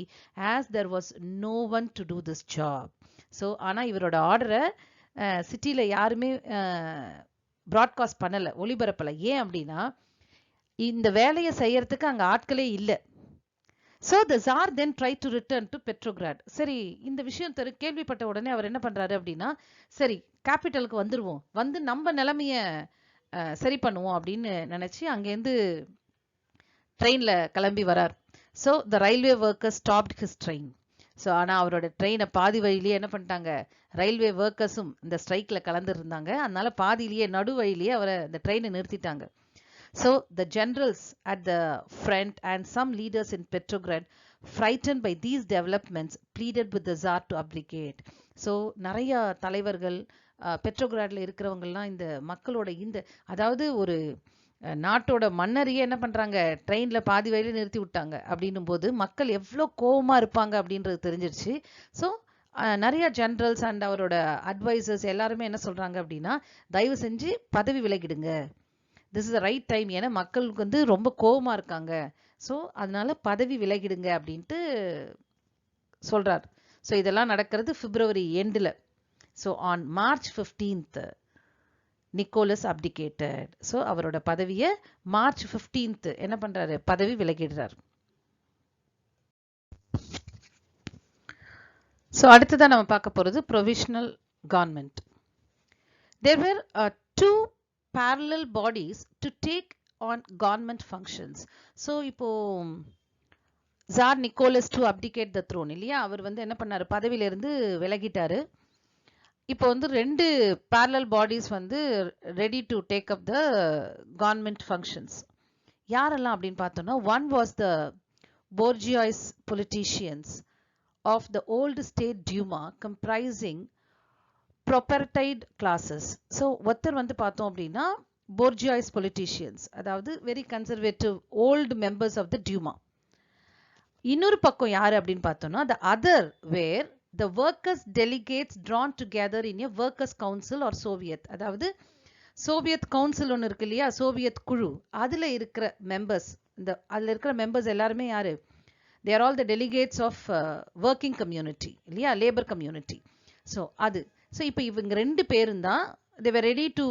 as there was no one to do this job. So ஆனா இவரோட ஆர்டரை சிட்டில யாருமே பிராட்காஸ்ட் பண்ணல, ஒளிபரப்பல. ஏன் அப்படின்னா இந்த வேலையை செய்யறதுக்கு அங்க ஆட்களே இல்லை. So the Tsar then tried to return to Petrograd. சரி, இந்த விஷயம் கேள்விப்பட்ட உடனே அவர் என்ன பண்றாரு அப்படின்னா, சரி கேபிட்டலுக்கு வந்துருவோம், வந்து நம்ம நிலைமைய சரி பண்ணுவோம் அப்படின்னு நினைச்சு அங்கேருந்து ட்ரெயின்ல கிளம்பி வரார். So the railway workers stopped his train. So ஆனால் அவரோட ட்ரெயினை பாதி வழியிலேயே என்ன பண்ணிட்டாங்க, ரயில்வே ஒர்க்கர்ஸும் இந்த ஸ்ட்ரைக்ல கலந்து இருந்தாங்க. அதனால பாதியிலேயே நடு வழியிலேயே அவரை இந்த ட்ரெயினை நிறுத்திட்டாங்க. So the generals at the front and some leaders in Petrograd, frightened by these developments, pleaded with the Tsar to abdicate. So நிறைய தலைவர்கள் பெட்ரோகிராட்ல இருக்கிறவங்கலாம் இந்த மக்களோட இந்த, அதாவது ஒரு நாட்டோட மன்னரையே என்ன பண்றாங்க, ட்ரெயின்ல பாதி வழியில நிறுத்தி விட்டாங்க அப்படின்னும் போது மக்கள் எவ்வளோ கோவமா இருப்பாங்க அப்படின்றது தெரிஞ்சிருச்சு. ஸோ நிறைய ஜெனரல்ஸ் அண்ட் அவரோட அட்வைசர்ஸ் எல்லாருமே என்ன சொல்றாங்க அப்படின்னா, தயவு செஞ்சு பதவி விலகிடுங்க, this is the right time, ஏன்னா மக்களுக்கு வந்து ரொம்ப கோவமா இருக்காங்க, ஸோ அதனால பதவி விலகிடுங்க அப்படின்ட்டு சொல்றார். ஸோ இதெல்லாம் நடக்கிறது பிப்ரவரி எண்டில். So on March 15th Nicholas abdicated. So அவரோட பதவியை மார்ச் 15th என்ன பண்றாரு, பதவி விலகிடுறார். ஸோ அடுத்ததான் நம்ம பார்க்க போறது provisional government. There were two parallel bodies to take on government functions. So இப்போ Tsar Nicholas to abdicate the throne இல்லையா, அவர் வந்து என்ன பண்ணாரு, பதவியில இருந்து விலகிட்டாரு. இப்போ வந்து ரெண்டு parallel bodies வந்து ready to take up the government functions. யாரெல்லாம் அப்படின்னு பார்த்தோம்னா, one was the bourgeois politicians of the old state Duma, comprising propertied classes. So ஒருத்தர் வந்து பார்த்தோம் அப்படின்னா bourgeois politicians, அதாவது very conservative old members of the Duma. இன்னொரு பக்கம் யாரு அப்படின்னு பார்த்தோம்னா the other where the workers delegates drawn together in a workers council or Soviet, அதாவது சோவியத் கவுன்சில் ஒன்று இருக்கு இல்லையா, சோவியத் குழு, அதில் இருக்கிற மெம்பர்ஸ், அதில் இருக்கிற மெம்பர்ஸ் எல்லாருமே யாரு, they are all the delegates of working community இல்லையா, லேபர் கம்யூனிட்டி. ஸோ ஸோ இப்போ இவங்க ரெண்டு பேரும் தான் they were ready to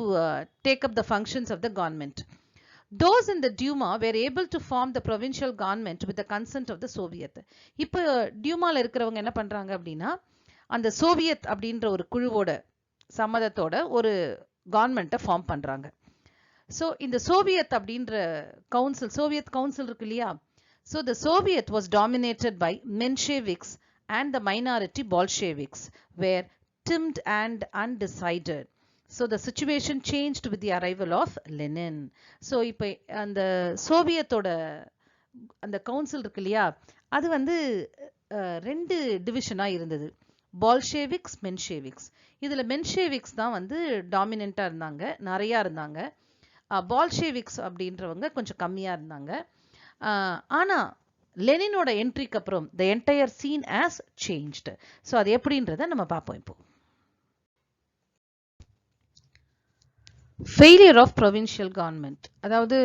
take up the functions of the government. Those in the Duma were able to form the provincial government with the consent of the Soviet. இப்போ டியூமாவில் இருக்கிறவங்க என்ன பண்ணுறாங்க அப்படின்னா, அந்த சோவியத் அப்படின்ற ஒரு குழுவோட சம்மதத்தோட ஒரு கவர்மெண்ட்டை ஃபார்ம் பண்ணுறாங்க. ஸோ இந்த சோவியத் அப்படின்ற கவுன்சில், சோவியத் கவுன்சில் இருக்கு இல்லையா, so the Soviet was dominated by Mensheviks and the minority Bolsheviks were timid and undecided. So the situation changed with the arrival of Lenin. So இப்போ அந்த சோவியத்தோட அந்த council இருக்கு இல்லையா, அது வந்து ரெண்டு டிவிஷனாக இருந்தது, பால்ஷேவிக்ஸ் மென்ஷேவிக்ஸ். இதில் மென்ஷேவிக்ஸ் தான் வந்து டாமினண்ட்டாக இருந்தாங்க, நிறையா இருந்தாங்க. பால்ஷேவிக்ஸ் அப்படின்றவங்க கொஞ்சம் கம்மியாக இருந்தாங்க. ஆனால் லெனினோட என்ட்ரிக்கு அப்புறம் the entire scene has changed. So அது எப்படின்றத நம்ம பார்ப்போம் இப்போ. ஃபெயிலியர் ஆஃப் ப்ரொவின்ஷியல் கவர்மெண்ட், அதாவது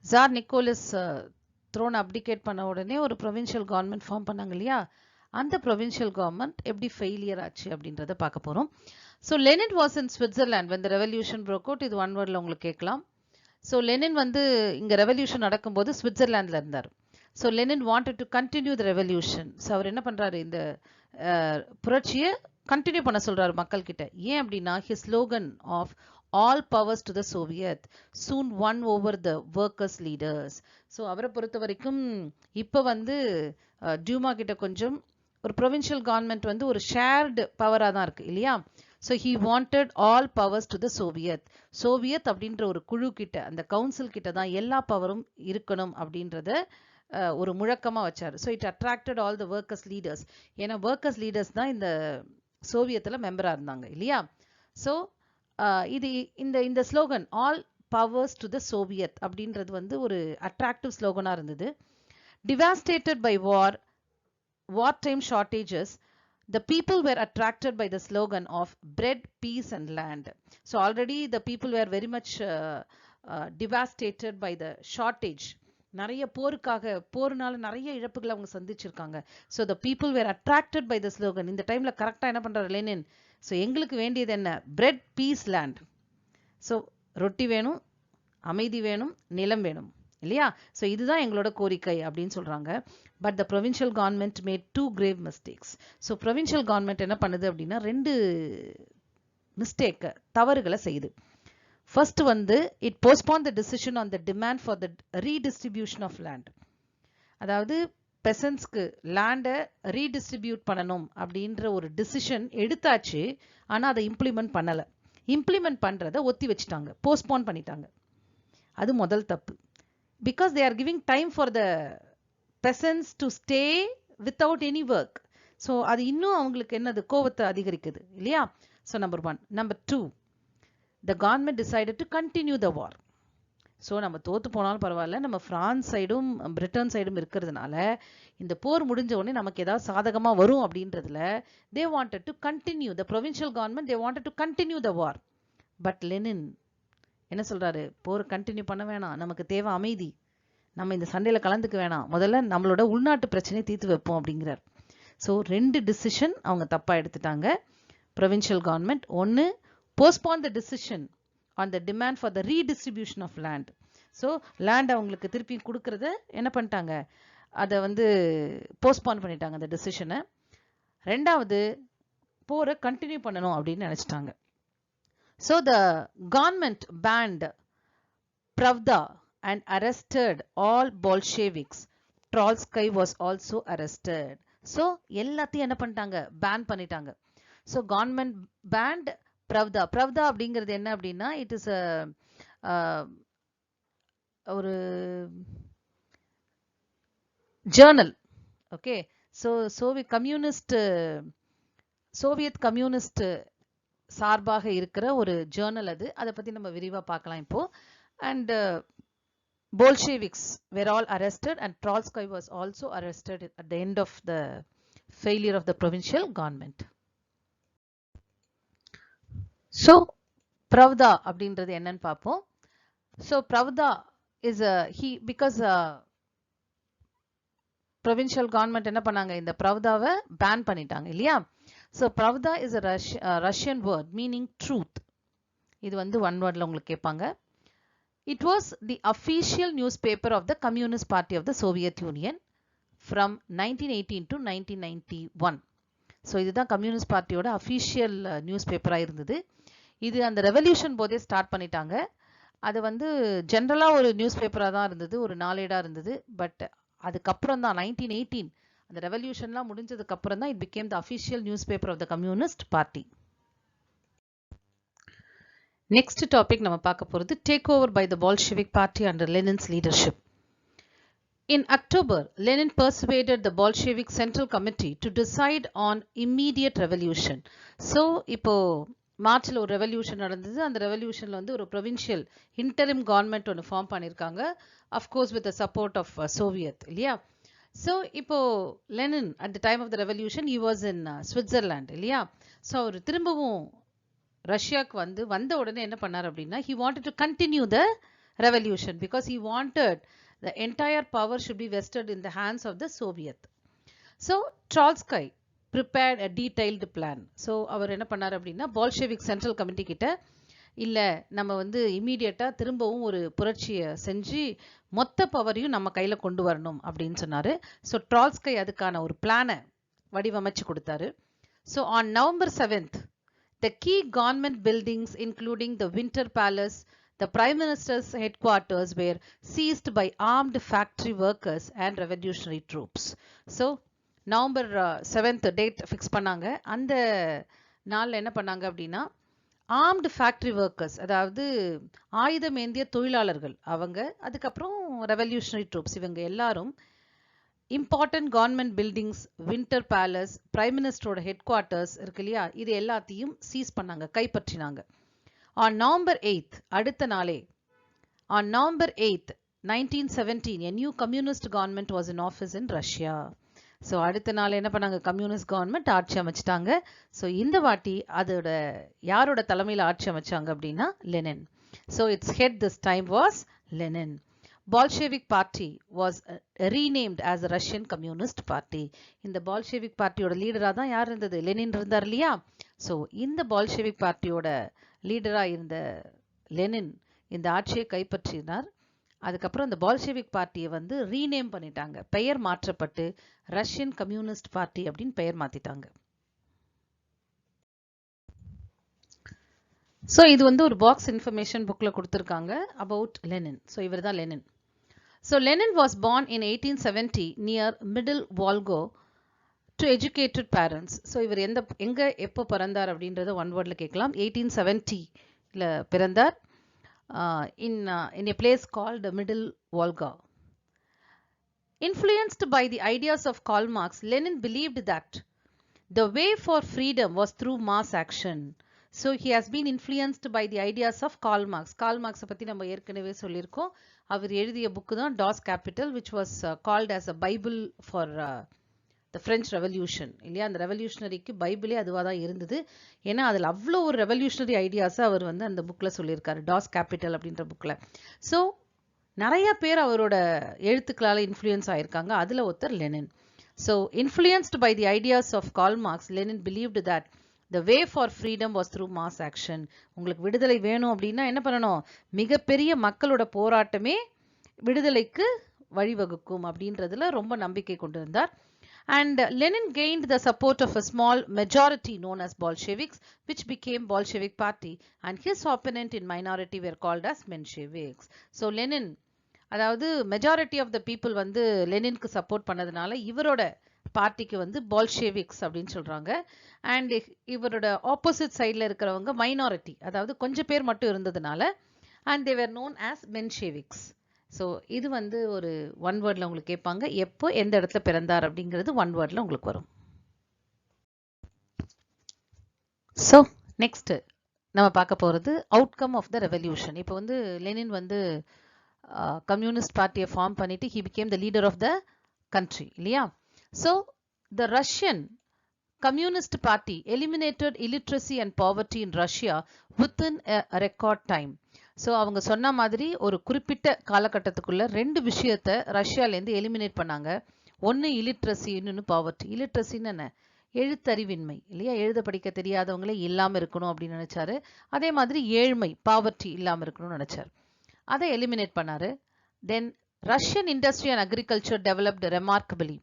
ஜார் நிக்கோலஸ் த்ரோன் அப்டிகேட் பண்ண உடனே ஒரு ப்ரொவின்ஷியல் கவர்மெண்ட் ஃபார்ம் பண்ணாங்க இல்லையா, அந்த ப்ரொவின்ஷியல் கவர்மெண்ட் எப்படி ஃபெயிலியர் ஆச்சு அப்படின்றத பார்க்க போகிறோம். So Lenin was in Switzerland when the revolution broke out. இது ஒன் வேர்டில் உங்களுக்கு கேட்கலாம். ஸோ லெனின் வந்து இங்கே ரெவல்யூஷன் நடக்கும்போது ஸ்விட்சர்லாண்டில் இருந்தார். So Lenin wanted to continue the revolution. So அவர் என்ன பண்ணுறாரு, இந்த புரட்சியை கண்டினியூ பண்ண சொல்கிறாரு மக்கள்கிட்ட. ஏன் அப்படின்னா his slogan of all powers to the Soviet soon won over the workers leaders. So அவரை பொறுத்த வரைக்கும் இப்போ வந்து டியூமா கிட்ட கொஞ்சம் ஒரு ப்ரொவின்ஷியல் கவர்மெண்ட் வந்து ஒரு ஷேர்டு பவராக தான் இருக்குது இல்லையா. So he wanted all powers to the Soviet. Soviet அப்படின்ற ஒரு குழு கிட்ட, அந்த கவுன்சில் கிட்ட தான் எல்லா பவரும் இருக்கணும் அப்படின்றத ஒரு முழக்கமாக வச்சார். So it attracted all the workers leaders. ஏன்னா ஒர்க்கர்ஸ் லீடர்ஸ் தான் இந்த சோவியத்தில் மெம்பராக இருந்தாங்க இல்லையா. ஸோ இது இந்த slogan all powers to the Soviet அப்படின்றது வந்து ஒரு அட்ராக்டிவ் ஸ்லோகனாக இருந்தது. Devastated by war time shortages, the people were attracted by the slogan of bread, peace and land. So already the people were very much devastated by the shortage. நிறைய போருனால நிறைய இழப்புகளை அவங்க சந்திச்சிருக்காங்க. So the people were attracted by the slogan. இந்த டைமில் கரெக்டாக என்ன பண்ணுறாரு லெனின், ஸோ எங்களுக்கு வேண்டியது என்ன, பிரெட், பீஸ், லேண்ட். ஸோ ரொட்டி வேணும், அமைதி வேணும், நிலம் வேணும் இல்லையா. ஸோ இதுதான் எங்களோட கோரிக்கை அப்படின்னு சொல்கிறாங்க. But the provincial government made 2 grave mistakes. So provincial government என்ன பண்ணுது அப்படின்னா 2 தவறுகளை செய்யுது. ஃபர்ஸ்ட் வந்து it postpone the decision on the demand for the redistribution of land. அதாவது பெசன்ஸ்க்கு லேண்டை ரீடிஸ்ட்ரிபியூட் பண்ணணும் அப்படின்ற ஒரு டிசிஷன் எடுத்தாச்சு, ஆனால் அதை இம்ப்ளிமெண்ட் பண்ணலை. இம்ப்ளிமெண்ட் பண்ணுறதை ஒத்தி வச்சுட்டாங்க, போஸ்ட்போன் பண்ணிட்டாங்க. அது முதல் தப்பு. Because they are giving time for the பெசன்ஸ் to stay without any work. So அது இன்னும் அவங்களுக்கு என்னது, கோவத்தை அதிகரிக்குது இல்லையா. So number 1. Number 2, the government decided to continue the war. So நம்ம தோற்று போனாலும் பரவாயில்ல, நம்ம ஃப்ரான்ஸ் சைடும் பிரிட்டன் சைடும் இருக்கிறதுனால இந்த போர் முடிஞ்ச உடனே நமக்கு ஏதாவது சாதகமாக வரும் அப்படின்றதுல they wanted to continue, the provincial government they wanted to continue the war. But Lenin என்ன சொல்கிறாரு, போர் கண்டினியூ பண்ண வேணாம், நமக்கு தேவை அமைதி, நம்ம இந்த சண்டையில் கலந்துக்க வேணாம், முதல்ல நம்மளோட உள்நாட்டு பிரச்சனையை தீர்த்து வைப்போம் அப்படிங்கிறார். ஸோ 2 டிசிஷன் அவங்க தப்பாக எடுத்துட்டாங்க ப்ரொவின்ஷியல் கவர்மெண்ட். ஒன்று, postpone the decision on the demand for the redistribution of land. So land அவங்களுக்கு திருப்பி கொடுக்கறத என்ன பண்ணிட்டாங்க, அதை வந்து போஸ்ட்போன் பண்ணிட்டாங்க அந்த டிசிஷனை. 2வது, போரை கண்டினியூ பண்ணணும் அப்படின்னு நினச்சிட்டாங்க. So the government banned Pravda and arrested all Bolsheviks. Trotsky was also arrested. So எல்லாத்தையும் என்ன பண்ணிட்டாங்க, பேன் பண்ணிட்டாங்க. So government banned Pravda. Pravda அப்படிங்கிறது என்ன அப்படின்னா, இட் இஸ் ஒரு Journal. Okay. So Soviet communist சார்பாக இருக்கிற ஒரு ஜேர்னல் அது. அதை பத்தி நம்ம விரிவா பார்க்கலாம் இப்போ. And Bolsheviks were all arrested and Trotsky was also arrested at the end of the failure of the provincial government. So Pravda அப்படின்றது என்னன்னு பார்ப்போம். So Pravda is because provincial government என்ன பண்ணாங்க, இந்த Pravdaவை ban பண்ணிட்டாங்க இல்லையா. So Pravda is a Russian word meaning truth. இது வந்து one wordல உங்களுக்கு கேட்பாங்க. It was the official newspaper of the Communist Party of the Soviet Union from 1918 to 1991. So இதுதான் கம்யூனிஸ்ட் பார்ட்டியோட அஃபிஷியல் நியூஸ் பேப்பராக இருந்தது. இது அந்த ரெவல்யூஷன் போதே ஸ்டார்ட் பண்ணிட்டாங்க. அது வந்து ஜென்ரலாக ஒரு நியூஸ் பேப்பராக தான் இருந்தது, ஒரு நாளேடாக இருந்தது. பட் அதுக்கப்புறம் தான் 1918 அந்த ரெவல்யூஷன்லாம் முடிஞ்சதுக்கு அப்புறம் தான் it became the official newspaper of the communist party. Next topic நம்ம பார்க்க போகிறது take over by the Bolshevik party under Lenin's leadership. In October, Lenin persuaded the Bolshevik Central Committee to decide on immediate revolution. So, இப்போ மார்ச்ல ஒரு revolution நடந்தது. அந்த ரெவல்யூஷன்ல வந்து ஒரு ப்ரொவின்ஷியல் இன்டரிம் கவர்மெண்ட் ஒன்று ஃபார்ம் பண்ணியிருக்காங்க. Of course with the support of Soviet இல்லையா. ஸோ இப்போ Lenin at the time of the revolution he was in Switzerland இல்லையா. ஸோ அவர் திரும்பவும் ரஷ்யாவுக்கு வந்த உடனே என்ன பண்ணார் அப்படின்னா, he wanted to continue the revolution because he wanted the entire power should be vested in the hands of the Soviet. So Trotsky prepared a detailed plan. So அவர் என்ன பண்ணார் அப்படின்னா, Bolshevik Central Committee கிட்ட இல்லை நம்ம வந்து இமீடியட்டாக திரும்பவும் ஒரு புரட்சியை செஞ்சு மொத்த பவரையும் நம்ம கையில் கொண்டு வரணும் அப்படின்னு சொன்னார். ஸோ ட்ராட்ஸ்கை அதுக்கான ஒரு பிளானை வடிவமைச்சு கொடுத்தாரு. So on November 7th, the key government buildings including the Winter Palace, the Prime Minister's headquarters were seized by armed factory workers and revolutionary troops. So November 7th date fix பண்ணாங்க. அந்த நாளில் என்ன பண்ணாங்க அப்படின்னா, ஆர்ம்டு ஃபேக்ட்ரி ஒர்க்கர்ஸ், அதாவது ஆயுதம் ஏந்திய தொழிலாளர்கள் அவங்க, அதுக்கப்புறம் ரெவல்யூஷனரி ட்ரூப்ஸ், இவங்க எல்லாரும் important government buildings, Winter Palace, prime மினிஸ்டரோட ஹெட் குவார்ட்டர்ஸ் இருக்கு இல்லையா, இது எல்லாத்தையும் சீஸ் பண்ணாங்க, கைப்பற்றினாங்க. On November 8th, அடுத்த நாளே, on November 8th, 1917, a new communist government was in office in Russia. So அடுத்த நாள் என்ன பண்ணாங்க, கம்யூனிஸ்ட் கவர்மெண்ட் ஆட்சி அமைச்சிட்டாங்க. ஸோ இந்த வாட்டி அதோட யாரோட தலைமையில் ஆட்சி அமைச்சாங்க அப்படின்னா Lenin. So it's head this time was Lenin. Bolshevik party was renamed as the Russian Communist Party. இந்த Bolshevik பார்ட்டியோட லீடராக தான் யார் இருந்தது, லெனின் இருந்தார் இல்லையா. ஸோ இந்த Bolshevik பார்ட்டியோட லீடராக இருந்த லெனின் இந்த ஆட்சியை கைப்பற்றினார். அதுக்கப்புறம் இந்த பால்ஷெவிக் பார்ட்டியை வந்து ரீநேம் பண்ணிட்டாங்க, பெயர் மாற்றப்பட்டு ரஷ்யன் கம்யூனிஸ்ட் பார்ட்டி அப்படின்னு பெயர் மாத்திட்டாங்க. ஸோ இது வந்து ஒரு பாக்ஸ் இன்ஃபர்மேஷன் புக்கில் கொடுத்துருக்காங்க அபவுட் லெனின். ஸோ இவர் தான் Lenin. So Lenin was born in 1870 near middle Volga to educated parents. So இவர் எங்கே எப்போ பிறந்தார் அப்படின்றத ஒன் வேர்டில் கேட்கலாம். 1870 பிறந்தார். In a place called Middle Volga. Influenced by the ideas of Karl Marx, Lenin believed that the way for freedom was through mass action. So he has been influenced by the ideas of Karl Marx. Karl Marx பத்தி நம்ம ஏற்கனவே சொல்லியிருக்கோம். அவர் எழுதிய book தான் toss capital, which was called as a Bible for the French Revolution இல்லையா. அந்த ரெவல்யூஷனரிக்கு பைபிளே அதுவாக தான் இருந்தது. ஏன்னா அதில் அவ்வளோ ஒரு ரெவல்யூஷனரி ஐடியாஸை அவர் வந்து அந்த புக்கில் சொல்லியிருக்காரு, டாஸ் கேபிட்டல் அப்படின்ற புக்கில். ஸோ நிறைய பேர் அவரோட எழுத்துக்களால் இன்ஃப்ளூயன்ஸ் ஆகியிருக்காங்க, அதில் ஒருத்தர் Lenin. So influenced by the ideas of Karl Marx, Lenin believed that the way for freedom was through mass action. உங்களுக்கு விடுதலை வேணும் அப்படின்னா என்ன பண்ணணும், மிகப்பெரிய மக்களோட போராட்டமே விடுதலைக்கு வழிவகுக்கும் அப்படின்றதுல ரொம்ப நம்பிக்கை கொண்டிருந்தார். And Lenin gained the support of a small majority known as Bolsheviks, which became Bolshevik party, and his opponent in minority were called as Mensheviks. So Lenin, அதாவது மெஜாரிட்டி ஆஃப் த பீப்புள் வந்து லெனினுக்கு support பண்ணதுனால இவரோட பார்ட்டிக்கு வந்து Bolsheviks அப்படின்னு சொல்றாங்க. And இவரோட opposite சைடில் இருக்கிறவங்க மைனாரிட்டி, அதாவது கொஞ்சம் பேர் மட்டும் இருந்ததுனால, and they were known as Mensheviks. So இது வந்து ஒரு ஒன் வேர்டில் உங்களுக்கு கேட்பாங்க, எப்போ எந்த இடத்துல பிறந்தார் அப்படிங்கிறது ஒன் வேர்டில் உங்களுக்கு வரும். ஸோ நெக்ஸ்ட் நம்ம பார்க்க போகிறது அவுட்கம் ஆஃப் த ரெவல்யூஷன். இப்போ வந்து லெனின் வந்து கம்யூனிஸ்ட் பார்ட்டியை ஃபார்ம் பண்ணிட்டு he became the leader of the country இல்லையா? So the Russian Communist Party eliminated illiteracy and poverty in Russia within a record time. So அவங்க சொன்ன மாதிரி ஒரு குறிப்பிட்ட காலகட்டத்துக்குள்ள ரெண்டு விஷயத்தை ரஷ்யாலேருந்து எலிமினேட் பண்ணாங்க. ஒன்று இல்லிட்ரஸி, இன்னொன்று பாவர்ட்டி. இல்லிட்ரஸின்னு என்ன? எழுத்தறிவின்மை இல்லையா? எழுத படிக்க தெரியாதவங்களே இல்லாமல் இருக்கணும் அப்படின்னு நினைச்சாரு. அதே மாதிரி ஏழ்மை, பாவர்ட்டி இல்லாமல் இருக்கணும்னு நினைச்சார். அதை எலிமினேட் பண்ணாரு. Then Russian industry and agriculture developed remarkably.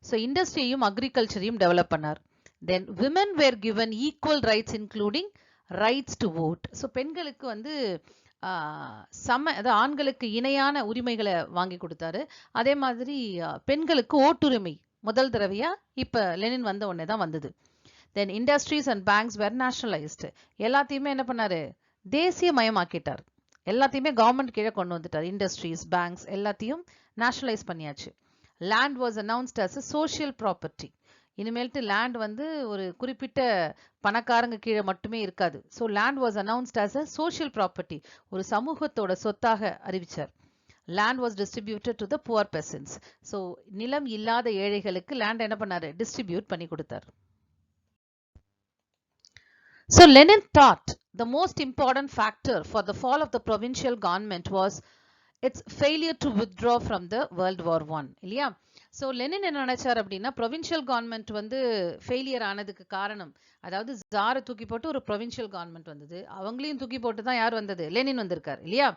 So இண்டஸ்ட்ரியையும் அக்ரிகல்ச்சரையும் டெவலப் பண்ணார். Then women were given equal rights including rights to vote. So பெண்களுக்கு வந்து அதாவது ஆண்களுக்கு இணையான உரிமைகளை வாங்கி கொடுத்தாரு. அதே மாதிரி பெண்களுக்கு ஓட்டுரிமை முதல் தடவையா இப்ப லெனின் வந்த உடனே தான் வந்தது. Then industries and banks were nationalised. எல்லாத்தையுமே என்ன பண்ணாரு? தேசிய மயமாக்கிட்டார். எல்லாத்தையுமே கவர்மெண்ட் கீழே கொண்டு வந்துட்டார். இண்டஸ்ட்ரீஸ், பேங்க்ஸ் எல்லாத்தையும் நேஷனலைஸ் பண்ணியாச்சு. Land was announced as a social property. இனிமேல்ட்டு லேண்ட் வந்து ஒரு குறிப்பிட்ட பணக்காரங்க கீழே மட்டுமே இருக்காது. So land was announced as a social property, ஒரு சமூகத்தோட சொத்தாக அறிவிச்சார். Land was distributed to the poor peasants. So நிலம் இல்லாத ஏழைகளுக்கு லேண்ட் என்ன பண்ணாரு? டிஸ்ட்ரிபியூட் பண்ணி கொடுத்தார். So Lenin thought the most important factor for the fall of the provincial government was its failure to withdraw from the World War I. இல்லையா? So Lenin என்ன நினைச்சார் அப்படின்னா, ப்ரொவின்ஷியல் கவர்மெண்ட் வந்து ஃபெயிலியர் ஆனதுக்கு காரணம், அதாவது ஜாரை தூக்கி போட்டு ஒரு ப்ரொவின்ஷியல் கவர்மெண்ட் வந்தது. அவங்களையும் தூக்கி போட்டு தான் யார் வந்தது? லெனின் வந்திருக்கார் இல்லையா?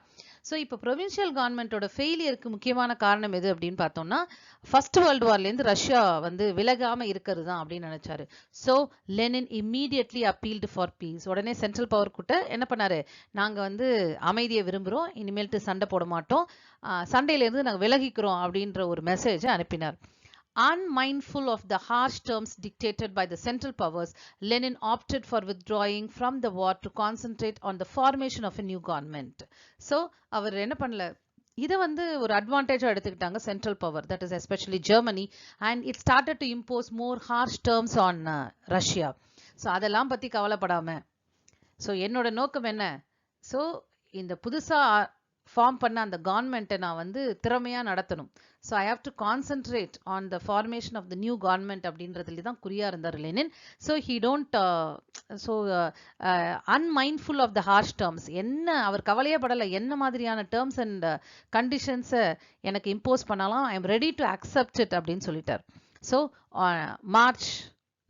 ஸோ இப்போ ப்ரொவின்ஷியல் கவர்மெண்டோட ஃபெயிலியருக்கு முக்கியமான காரணம் எது அப்படின்னு பார்த்தோம்னா, ஃபர்ஸ்ட் வேர்ல்டு வார்லேருந்து ரஷ்யா வந்து விலகாம இருக்கிறது தான் அப்படின்னு நினைச்சாரு. So Lenin immediately appealed for peace. உடனே சென்ட்ரல் பவர் கிட்ட என்ன பண்ணாரு? நாங்கள் வந்து அமைதியை விரும்புகிறோம், இனிமேல்ட்டு சண்டை போட மாட்டோம், சண்டையிலேருந்து நாங்கள் விலகிக்கிறோம் அப்படின்ற ஒரு மெசேஜை அனுப்பினார். Unmindful of the harsh terms dictated by the central powers, Lenin opted for withdrawing from the war to concentrate on the formation of a new government. So அவர் என்ன பண்ணல, இதை வந்து ஒரு அட்வான்டேஜாக எடுத்துக்கிட்டாங்க central power, that is especially Germany, and it started to impose more harsh terms on Russia. So அதெல்லாம் பற்றி கவலைப்படாம, so என்னோட நோக்கம் என்ன, ஸோ இந்த புதுசாக ஃபார்ம் பண்ண அந்த கவர்மெண்ட்டை நான் வந்து திறமையாக நடத்தணும். So I have to concentrate on the formation of the new government அப்படின்றதுல தான் குறியா இருந்தார் Lenin. So he don't unmindful of the harsh terms. என்ன அவர் கவலையே படலை, என்ன மாதிரியான டேர்ம்ஸ் அண்ட் கண்டிஷன்ஸை எனக்கு இம்போஸ் பண்ணலாம், I am ready to accept it அப்படின்னு சொல்லிட்டார். So March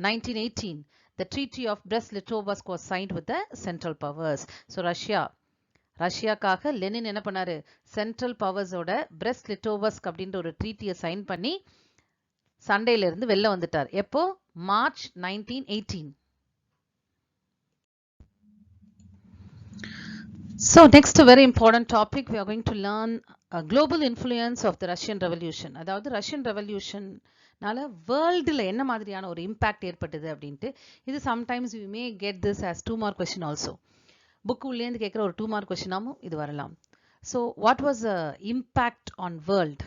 1918 the treaty of Brest-Litovsk was signed with the central powers. So ரஷ்யாக்காக லெனின் என்ன பண்ணாரு? சென்ட்ரல் பவர்ஸோட பிரெஸ்ட் லிட்டோவஸ்க் அப்படின்ற ஒரு ட்ரீட்டியை சைன் பண்ணி சண்டையில இருந்து வெளில வந்துட்டார். எப்போ? March 1918. So next very important topic we are going to learn global influence of the Russian Revolution. அதாவது ரஷ்யன் ரெவல்யூஷன்னால வேர்ல்டில் என்ன மாதிரியான ஒரு இம்பாக்ட் ஏற்பட்டது அப்படின்ட்டு. இது sometimes you may get this as 2 mark question also. Book உள்ளேருந்து கேட்குற ஒரு 2 mark கொஸ்டினாகவும் இது வரலாம். So what was impact on world?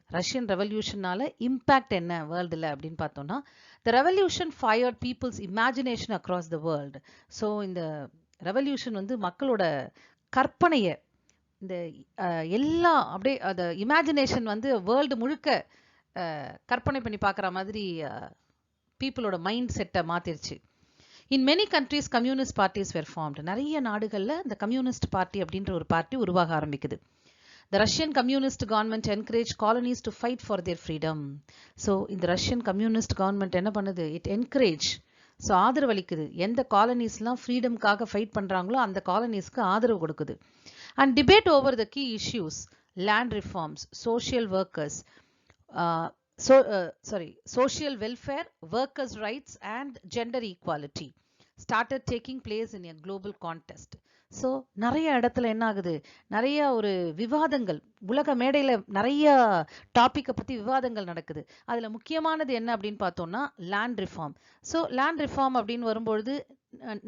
Russian ரெவல்யூஷனால இம்பேக்ட் என்ன வேர்ல்டில் அப்படின்னு பார்த்தோம்னா, the revolution fired people's imagination across the world. So இந்த ரெவல்யூஷன் வந்து மக்களோட கற்பனையை, இந்த எல்லா அப்படியே அந்த இமேஜினேஷன் வந்து வேர்ல்டு முழுக்க கற்பனை பண்ணி பார்க்குற மாதிரி பீப்புளோட மைண்ட் செட்டை மாற்றிருச்சு. In many countries, communist parties were formed. நிறைய நாடுகளில் இந்த கம்யூனிஸ்ட் பார்ட்டி அப்படின்ற ஒரு பார்ட்டி உருவாக ஆரம்பிக்குது. The Russian communist government encouraged colonies to fight for their freedom. So இந்த ரஷ்யன் கம்யூனிஸ்ட் கவர்மெண்ட் என்ன பண்ணுது? It encourage, ஸோ ஆதரவளிக்குது. எந்த காலனிஸ்லாம் ஃப்ரீடம்காக ஃபைட் பண்ணுறாங்களோ அந்த காலனிஸ்க்கு ஆதரவு கொடுக்குது. And debate over the key issues, land reforms, social workers, social welfare, workers' rights and gender equality started taking place in a global contest. So நிறைய இடத்துல என்ன ஆகுது? நிறைய ஒரு விவாதங்கள், உலக மேடையில் நிறைய டாப்பிக்கை பற்றி விவாதங்கள் நடக்குது. அதில் முக்கியமானது என்ன அப்படின்னு பார்த்தோம்னா land reform. So land reform அப்படின்னு வரும்பொழுது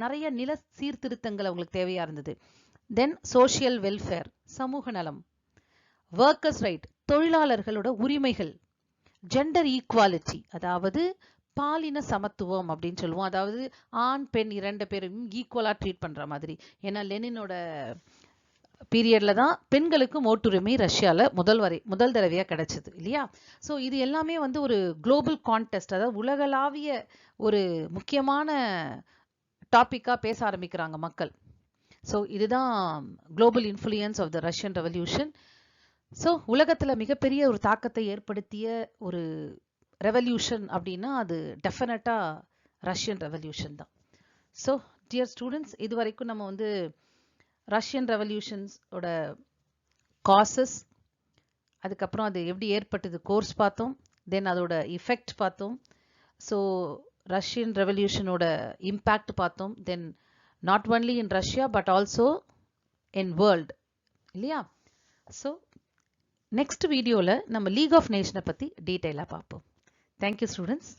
நிறைய நில சீர்திருத்தங்கள் அவங்களுக்கு தேவையாக இருந்தது. தென் சோஷியல் வெல்ஃபேர், சமூக நலம், ஒர்க்கர்ஸ் ரைட், தொழிலாளர்களோட உரிமைகள், ஜெண்டர் ஈக்குவாலிட்டி, அதாவது பாலின சமத்துவம் அப்படின்னு சொல்லுவோம். அதாவது ஆண் பெண் 2 பேரும் ஈக்குவலா ட்ரீட் பண்ற மாதிரி. ஏன்னா லெனினோட பீரியட்ல தான் பெண்களுக்கும் ஓட்டுரிமை ரஷ்யால முதல் தடவையா கிடைச்சது இல்லையா? ஸோ இது எல்லாமே வந்து ஒரு குளோபல் கான்டெஸ்ட், அதாவது உலகளாவிய ஒரு முக்கியமான டாபிக்கா பேச ஆரம்பிக்கிறாங்க மக்கள். ஸோ இதுதான் global influence of the Russian revolution. So உலகத்துல மிகப்பெரிய ஒரு தாக்கத்தை ஏற்படுத்திய ஒரு ரெவல்யூஷன் அப்படின்னா அது டெஃபினட்டா ரஷ்யன் ரெவல்யூஷன் தான். ஸோ டியர் ஸ்டூடெண்ட்ஸ், இது வரைக்கும் நம்ம வந்து ரஷ்யன் ரெவல்யூஷன்ஸோட காசஸ், அதுக்கப்புறம் அது எப்படி ஏற்பட்டது கோர்ஸ் பார்த்தோம், தென் அதோட இஃபெக்ட் பார்த்தோம், ஸோ ரஷ்யன் ரெவல்யூஷனோட இம்பேக்ட் பார்த்தோம், then not only in Russia but also in world இல்லையா? ஸோ நெக்ஸ்ட் வீடியோவில் நம்ம லீக் ஆஃப் நேஷனை பற்றி டீட்டெயிலாக பார்ப்போம். Thank you students.